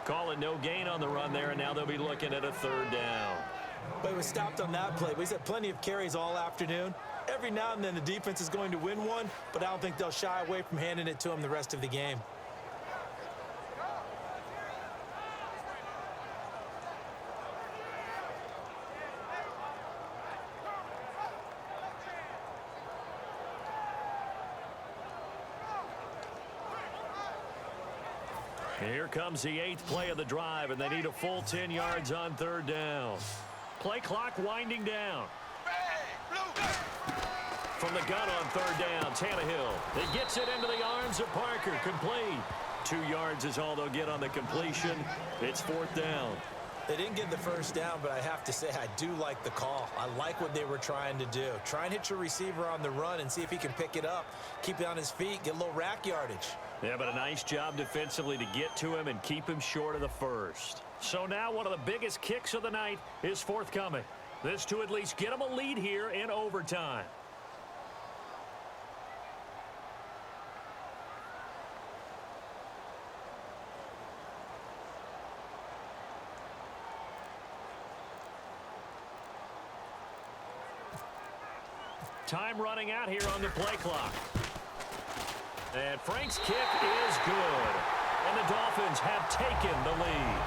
Calling no gain on the run there, and now they'll be looking at a third down. But he was stopped on that play. He's had plenty of carries all afternoon. Every now and then the defense is going to win one, but I don't think they'll shy away from handing it to him the rest of the game. Here comes the 8th play of the drive, and they need a full 10 yards on third down. Play clock winding down. From the gun on third down, Tannehill. He gets it into the arms of Parker. Complete. 2 yards is all they'll get on the completion. It's fourth down. They didn't get the first down, but I have to say I do like the call. I like what they were trying to do. Try and hit your receiver on the run and see if he can pick it up. Keep it on his feet, get a little rack yardage. Yeah, but a nice job defensively to get to him and keep him short of the first. So now one of the biggest kicks of the night is forthcoming. This to at least get him a lead here in overtime. Time running out here on the play clock. And Frank's kick is good. And the Dolphins have taken the lead.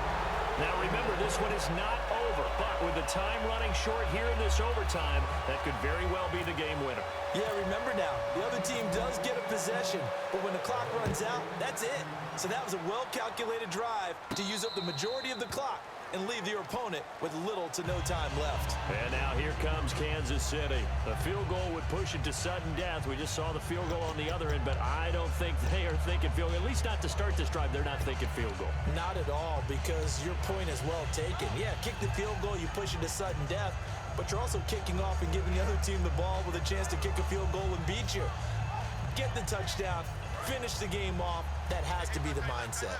Now remember, this one is not over, but with the time running short here in this overtime, that could very well be the game winner. Yeah, remember now, the other team does get a possession, but when the clock runs out, that's it. So that was a well-calculated drive to use up the majority of the clock and leave your opponent with little to no time left. And now here comes Kansas City. A field goal would push it to sudden death. We just saw the field goal on the other end, but I don't think they are thinking field goal. At least not to start this drive. They're not thinking field goal. Not at all, because your point is well taken. Yeah, kick the field goal, you push it to sudden death, but you're also kicking off and giving the other team the ball with a chance to kick a field goal and beat you. Get the touchdown, finish the game off. That has to be the mindset.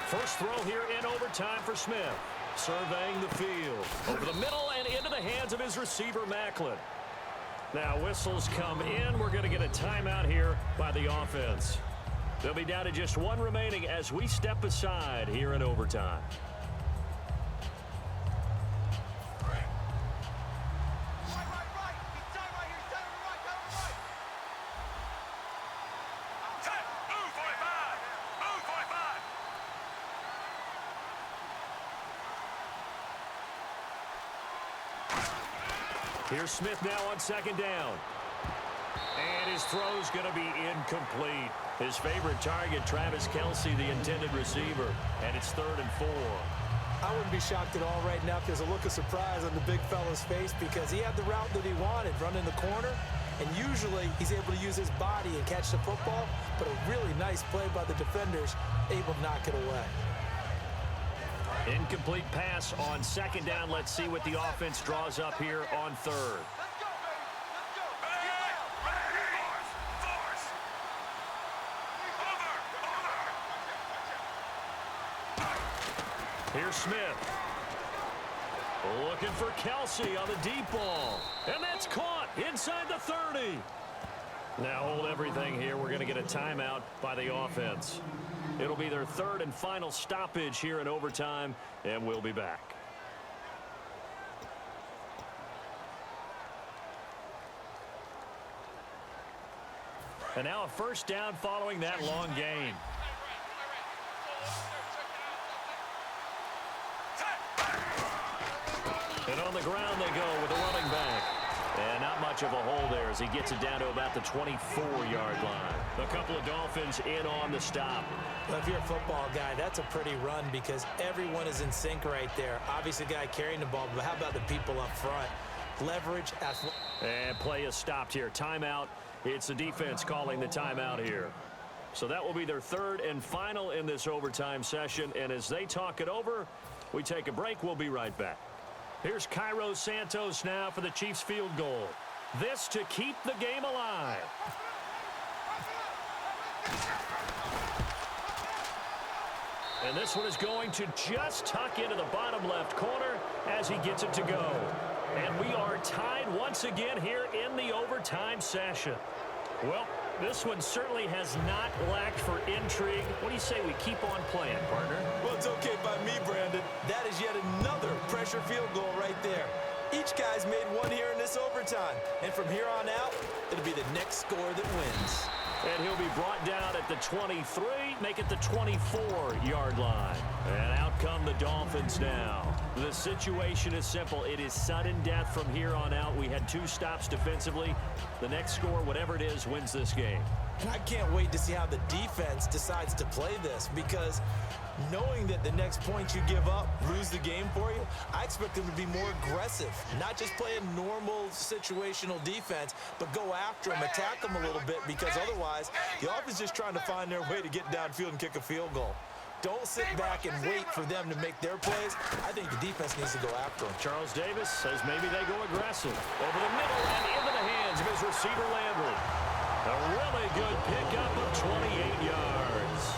First throw here in overtime for Smith. Surveying the field. Over the middle and into the hands of his receiver, Macklin. Now whistles come in. We're going to get a timeout here by the offense. They'll be down to just one remaining as we step aside here in overtime. Here's Smith now on second down. And his throw's going to be incomplete. His favorite target, Travis Kelce, the intended receiver. And it's 3rd and 4. I wouldn't be shocked at all right now if there's a look of surprise on the big fella's face because he had the route that he wanted, running the corner. And usually he's able to use his body and catch the football. But a really nice play by the defenders, able to knock it away. Incomplete pass on second down. Let's see what the offense draws up here on third. Here's Smith. Looking for Kelsey on the deep ball. And that's caught inside the 30. Now hold everything here. We're going to get a timeout by the offense. It'll be their third and final stoppage here in overtime, and we'll be back. And now a first down following that long gain. And on the ground they go with a running back. And not much of a hole there as he gets it down to about the 24-yard line. A couple of Dolphins in on the stop. Well, if you're a football guy, that's a pretty run because everyone is in sync right there. Obviously, the guy carrying the ball, but how about the people up front? Leverage. And play is stopped here. Timeout. It's the defense calling the timeout here. So that will be their third and final in this overtime session. And as they talk it over, we take a break. We'll be right back. Here's Cairo Santos now for the Chiefs field goal. This to keep the game alive. And this one is going to just tuck into the bottom left corner as he gets it to go. And we are tied once again here in the overtime session. Well, this one certainly has not lacked for intrigue. What do you say we keep on playing, partner? Well, it's okay by me, Brandon. That is yet another pressure field goal right there. Each guy's made one here in this overtime. And from here on out, it'll be the next score that wins. And he'll be brought down at the 23, make it the 24-yard line. And out come the Dolphins now. The situation is simple. It is sudden death from here on out. We had 2 stops defensively. The next score, whatever it is, wins this game. And I can't wait to see how the defense decides to play this because knowing that the next point you give up lose the game for you, I expect them to be more aggressive. Not just play a normal situational defense, but go after them, attack them a little bit because otherwise the offense is just trying to find their way to get downfield and kick a field goal. Don't sit back and wait for them to make their plays. I think the defense needs to go after them. Charles Davis says maybe they go aggressive. Over the middle and into the hands of his receiver, Landry. A really good pickup of 28 yards.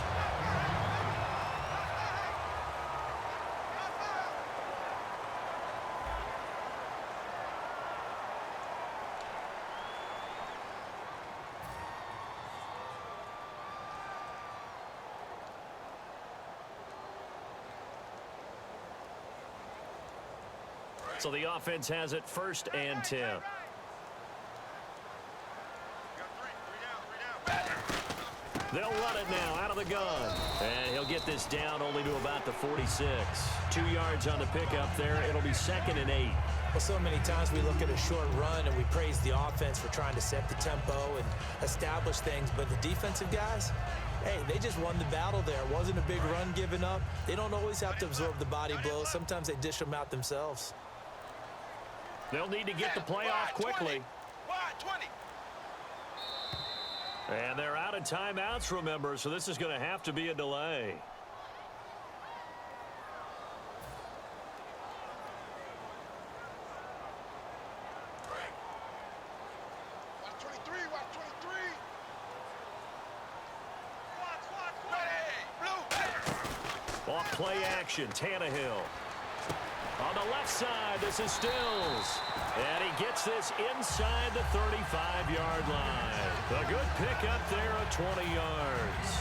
So the offense has it 1st and 10. They'll run it now out of the gun. And he'll get this down only to about the 46. 2 yards on the pickup there. It'll be 2nd and 8. Well, so many times we look at a short run and we praise the offense for trying to set the tempo and establish things. But the defensive guys, hey, they just won the battle there. It wasn't a big run given up. They don't always have to absorb the body blows. Sometimes they dish them out themselves. They'll need to get the play off quickly. And they're out of timeouts, remember, so this is going to have to be a delay. Off play action, Tannehill. On the left side, this is Stills. And he gets this inside the 35-yard line. A good pickup there at 20 yards.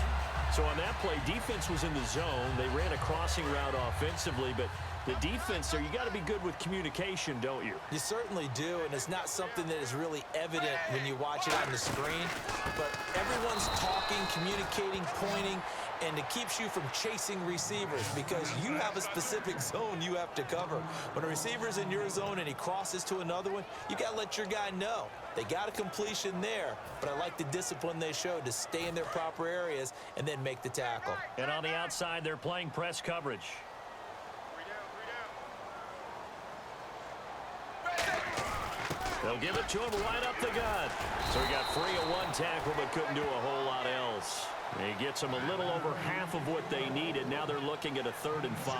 So on that play, defense was in the zone. They ran a crossing route offensively, but the defense there, you got to be good with communication, don't you? You certainly do, and it's not something that is really evident when you watch it on the screen. But everyone's talking, communicating, pointing, and it keeps you from chasing receivers because you have a specific zone you have to cover. When a receiver's in your zone and he crosses to another one, you got to let your guy know. They got a completion there, but I like the discipline they showed to stay in their proper areas and then make the tackle. And on the outside, they're playing press coverage. They'll give it to him right up the gut. So he got free of one tackle but couldn't do a whole lot else. He gets them a little over half of what they needed. Now they're looking at a 3rd and 5.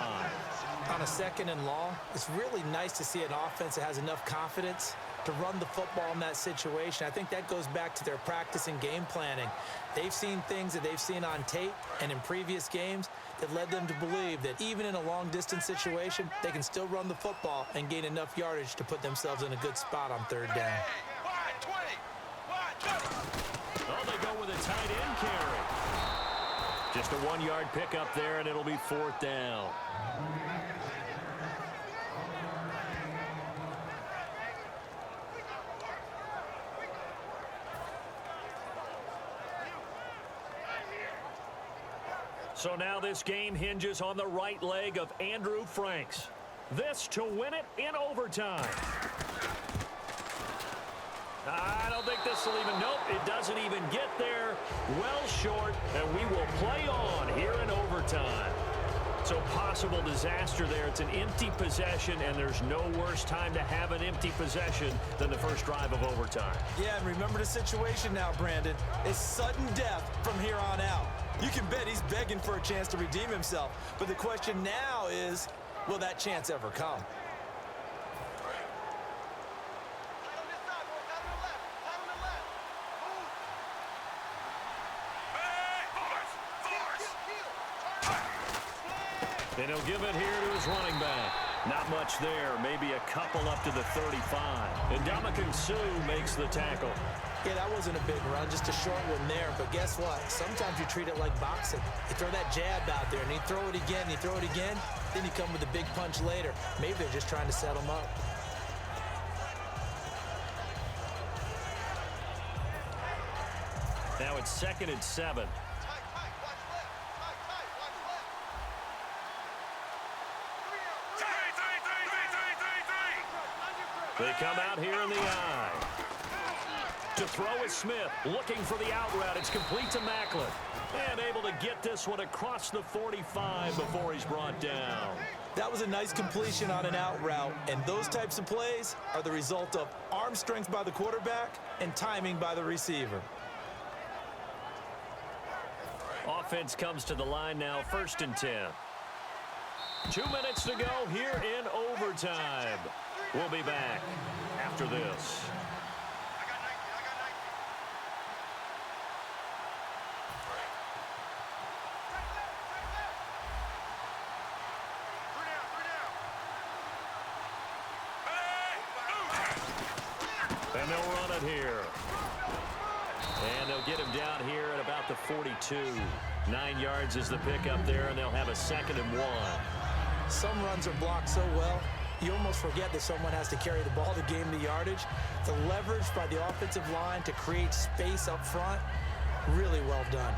On a 2nd and long, it's really nice to see an offense that has enough confidence to run the football in that situation. I think that goes back to their practice and game planning. They've seen things that they've seen on tape and in previous games that led them to believe that even in a long-distance situation, they can still run the football and gain enough yardage to put themselves in a good spot on 3rd down. Oh, they go with a tight end carry. Just a 1-yard pickup there, and it'll be 4th down. So now this game hinges on the right leg of Andrew Franks. This to win it in overtime. I don't think this will even, nope, it doesn't even get there. Well short, and we will play on here in overtime. So possible disaster there. It's an empty possession, and there's no worse time to have an empty possession than the first drive of overtime. Yeah, and remember the situation now, Brandon. It's sudden death from here on out. You can bet he's begging for a chance to redeem himself. But the question now is, will that chance ever come? And he'll give it here to his running back. Not much there. Maybe a couple up to the 35. And Ndamukong Suh makes the tackle. Yeah, that wasn't a big run, just a short one there. But guess what? Sometimes you treat it like boxing. You throw that jab out there, and you throw it again, and you throw it again. Then you come with a big punch later. Maybe they're just trying to set him up. Now it's 2nd and 7. They come out here in the eye. To throw is Smith, looking for the out route. It's complete to Macklin. And able to get this one across the 45 before he's brought down. That was a nice completion on an out route, and those types of plays are the result of arm strength by the quarterback and timing by the receiver. Offense comes to the line now, 1st and 10. 2 minutes to go here in overtime. We'll be back after this. And they'll run it here. And they'll get him down here at about the 42. 9 yards is the pickup there, and they'll have a 2nd and 1. Some runs are blocked so well, you almost forget that someone has to carry the ball to gain the yardage. The leverage by the offensive line to create space up front, really well done.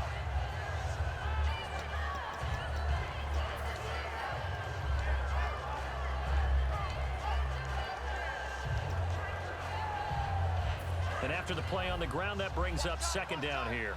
And after the play on the ground, that brings up 2nd down here.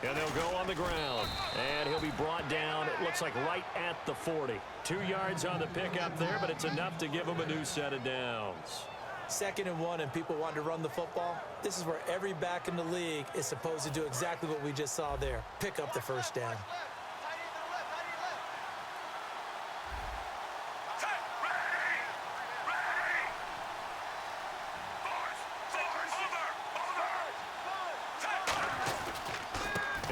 And they'll go on the ground. And he'll be brought down, it looks like right at the 40. 2 yards on the pickup there, but it's enough to give him a new set of downs. 2nd and 1 and people want to run the football. This is where every back in the league is supposed to do exactly what we just saw there. Pick up the 1st down.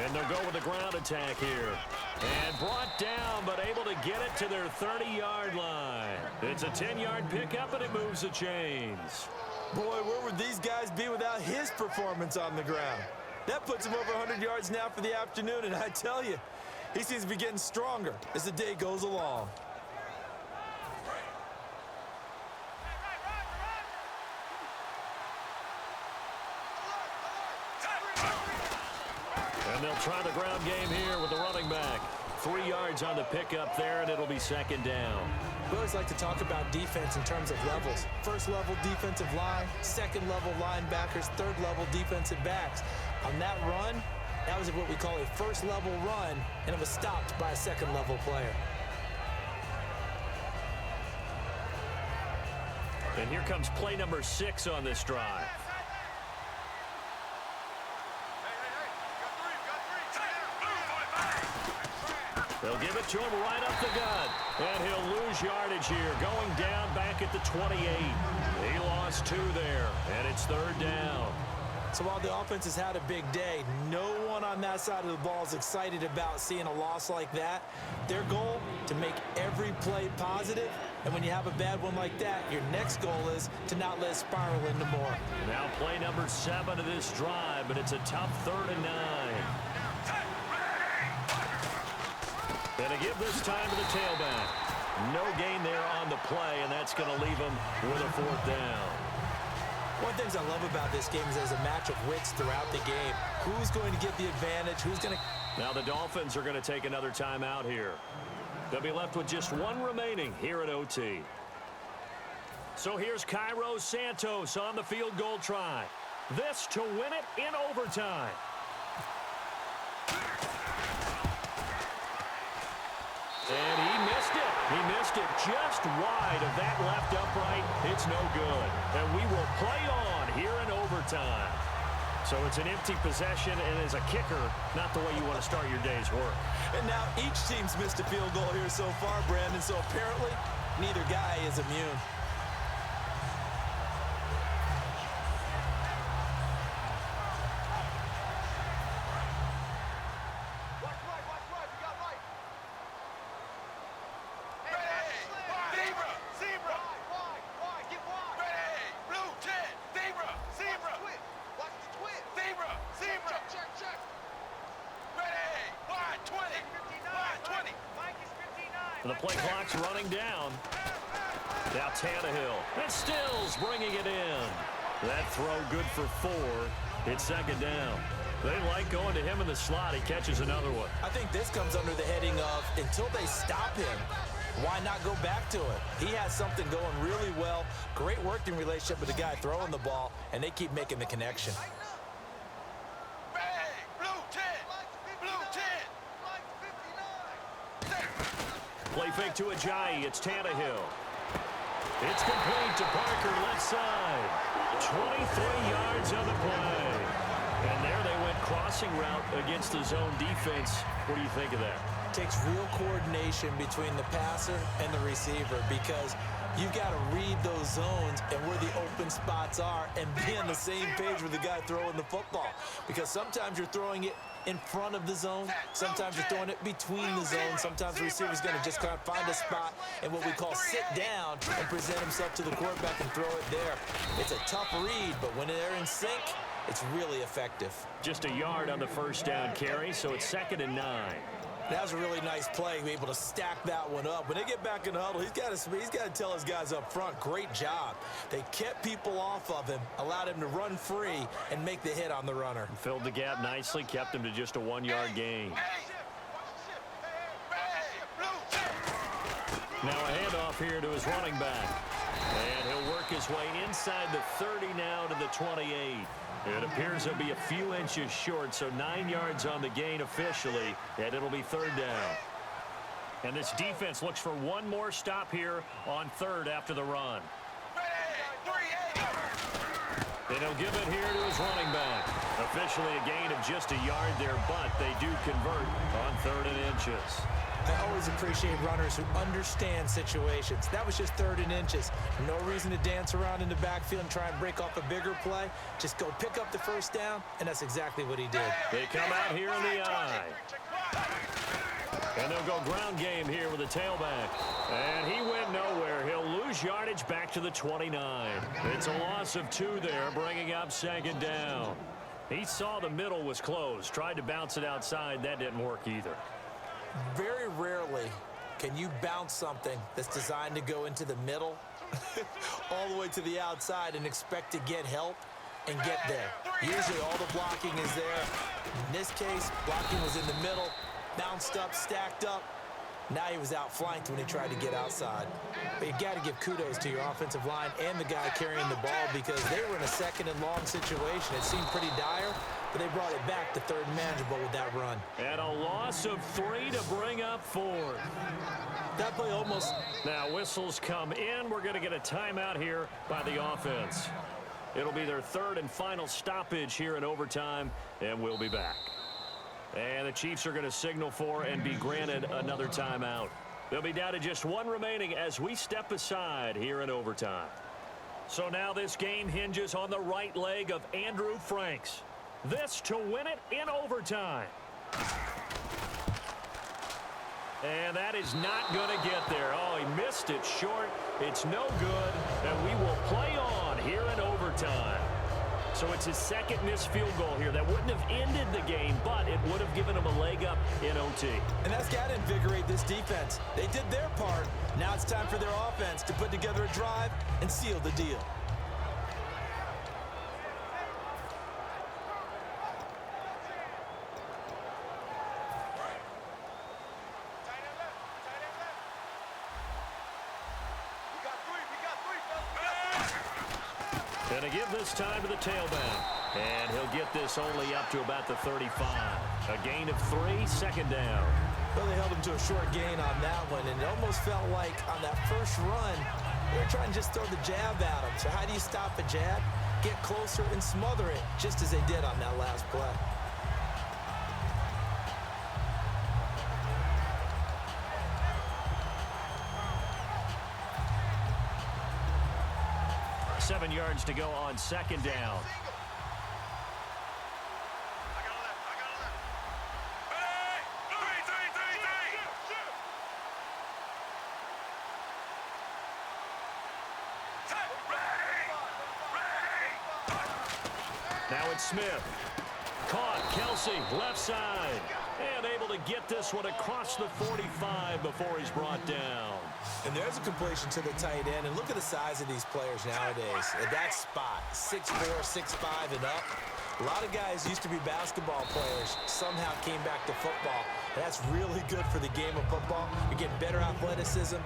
And they'll go with the ground attack here. And brought down, but able to get it to their 30-yard line. It's a 10-yard pickup, and it moves the chains. Boy, where would these guys be without his performance on the ground? That puts him over 100 yards now for the afternoon, and I tell you, he seems to be getting stronger as the day goes along. And they'll try the ground game here with the running back. 3 yards on the pickup there, and it'll be 2nd down. We always like to talk about defense in terms of levels. 1st level defensive line, 2nd level linebackers, 3rd level defensive backs. On that run, That was what we call a first-level run, and it was stopped by a second-level player. And here comes play number 6 on this drive. They'll give it to him right up the gut. And he'll lose yardage here, going down back at the 28. He lost 2 there, and it's third down. So while the offense has had a big day, no one on that side of the ball is excited about seeing a loss like that. Their goal, to make every play positive. And when you have a bad one like that, your next goal is to not let it spiral into more. Now play number 7 of this drive, but it's a tough 3rd and 9. Gonna give this time to the tailback. No gain there on the play, and that's going to leave him with a 4th down. One of the things I love about this game is there's a match of wits throughout the game. Who's going to get the advantage? Who's going to... Now the Dolphins are going to take another timeout here. They'll be left with just 1 remaining here at OT. So here's Cairo Santos on the field goal try. This to win it in overtime. And he missed it. He missed it just wide of that left upright. It's no good. And we will play on here in overtime. So it's an empty possession, and as a kicker, not the way you want to start your day's work. And now each team's missed a field goal here so far, Brandon, so apparently neither guy is immune. And the play clock's running down. Now Tannehill. And Stills bringing it in. That throw good for 4. It's 2nd down. They like going to him in the slot. He catches another one. I think this comes under the heading of until they stop him, why not go back to it? He has something going really well. Great working relationship with the guy throwing the ball, and they keep making the connection. Play fake to Ajayi. It's Tannehill. It's complete to Parker, left side. 23 yards on the play. And there they went crossing route against the zone defense. What do you think of that? Takes real coordination between the passer and the receiver because you've got to read those zones and where the open spots are and be on the same page with the guy throwing the football. Because sometimes you're throwing it in front of the zone. Sometimes you're throwing it between the zones. Sometimes the receiver's going to just kind of find a spot and what we call sit down and present himself to the quarterback and throw it there. It's a tough read, but when they're in sync, it's really effective. Just a yard on the first down carry, so it's 2nd and 9. That was a really nice play, be able to stack that one up. When they get back in the huddle, he's got to tell his guys up front, great job. They kept people off of him, allowed him to run free, and make the hit on the runner. Filled the gap nicely, kept him to just a 1-yard gain. Now a handoff here to his running back. And he'll work his way inside the 30 now to the 28. It appears he'll be a few inches short, so 9 yards on the gain officially, and it'll be 3rd down. And this defense looks for one more stop here on 3rd after the run. And he'll give it here to his running back. Officially a gain of just a yard there, but they do convert on 3rd and inches. I always appreciate runners who understand situations. That was just 3rd and inches. No reason to dance around in the backfield and try and break off a bigger play. Just go pick up the first down, and that's exactly what he did. They come out here in the eye. And they'll go ground game here with the tailback. And he went nowhere. He'll lose yardage back to the 29. It's a loss of 2 there, bringing up 2nd down. He saw the middle was closed, tried to bounce it outside. That didn't work either. Very rarely can you bounce something that's designed to go into the middle all the way to the outside and expect to get help and get there. Usually all the blocking is there. In this case, blocking was in the middle, bounced up, stacked up, Now he was outflanked when he tried to get outside. But you got to give kudos to your offensive line and the guy carrying the ball because they were in a second and long situation. It seemed pretty dire, but they brought it back to third and manageable with that run. And a loss of 3 to bring up 4. That play almost... Now whistles come in. We're going to get a timeout here by the offense. It'll be their third and final stoppage here in overtime, and we'll be back. And the Chiefs are going to signal for and be granted another timeout. They'll be down to just 1 remaining as we step aside here in overtime. So now this game hinges on the right leg of Andrew Franks. This to win it in overtime. And that is not going to get there. Oh, he missed it short. It's no good. And we will play on here in overtime. So it's his second missed field goal here. That wouldn't have ended the game, but it would have given him a leg up in OT. And that's got to invigorate this defense. They did their part. Now it's time for their offense to put together a drive and seal the deal. Going to give this time to the tailback. And he'll get this only up to about the 35. A gain of 3, second down. Well, they held him to a short gain on that one, and it almost felt like on that first run, they were trying to just throw the jab at him. So how do you stop a jab? Get closer and smother it, just as they did on that last play. Seven yards to go on second down. Now it's Smith. Caught. Kelsey, left side. And able to get this one across the 45 before he's brought down. And there's a completion to the tight end. And look at the size of these players nowadays. At that spot, 6'4", 6'5", and up. A lot of guys used to be basketball players, somehow came back to football. And that's really good for the game of football. You're getting better athleticism,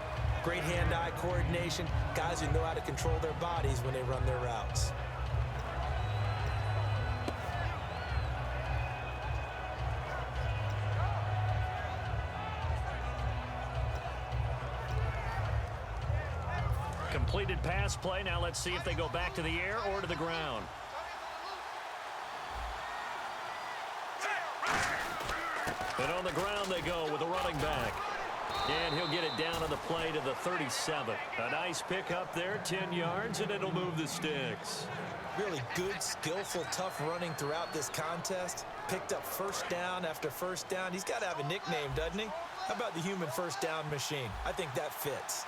great hand-eye coordination, guys who know how to control their bodies when they run their routes. Completed pass play. Now let's see if they go back to the air or to the ground. And on the ground they go with a running back. And he'll get it down on the play to the 37. A nice pick up there, 10 yards, and it'll move the sticks. Really good, skillful, tough running throughout this contest. Picked up first down after first down. He's got to have a nickname, doesn't he? How about the human first down machine? I think that fits.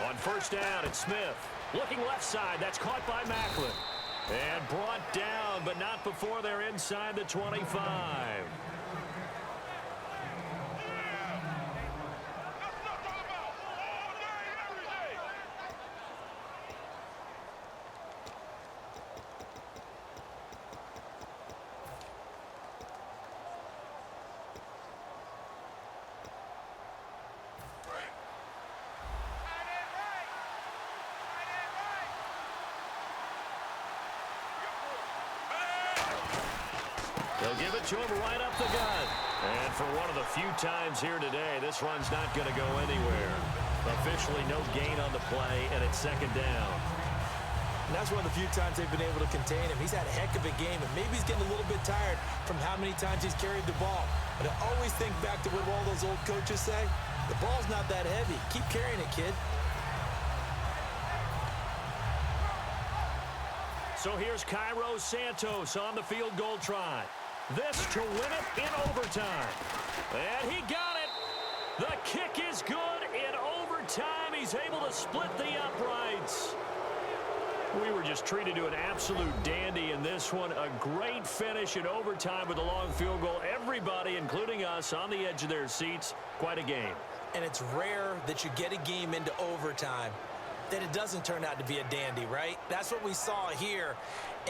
On first down, it's Smith. Looking left side. That's caught by Macklin. And brought down, but not before they're inside the 25. They'll give it to him right up the gut. And for one of the few times here today, this run's not going to go anywhere. Officially no gain on the play, and it's second down. And that's one of the few times they've been able to contain him. He's had a heck of a game, and maybe he's getting a little bit tired from how many times he's carried the ball. But I always think back to what all those old coaches say. The ball's not that heavy. Keep carrying it, kid. So here's Cairo Santos on the field goal try. This to win it in overtime. And he got it. The kick is good in overtime. He's able to split the uprights. We were just treated to an absolute dandy in this one. A great finish in overtime with a long field goal. Everybody, including us, on the edge of their seats. Quite a game. And it's rare that you get a game into overtime that it doesn't turn out to be a dandy, right? That's what we saw here.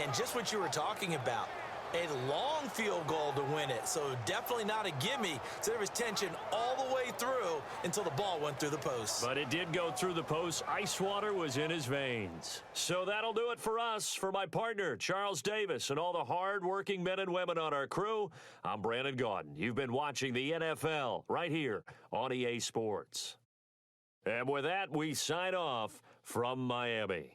And just what you were talking about, a long field goal to win it. So definitely not a gimme. So there was tension all the way through until the ball went through the post. But it did go through the post. Ice water was in his veins. So that'll do it for us. For my partner, Charles Davis, and all the hard-working men and women on our crew, I'm Brandon Gaudin. You've been watching the NFL right here on EA Sports. And with that, we sign off from Miami.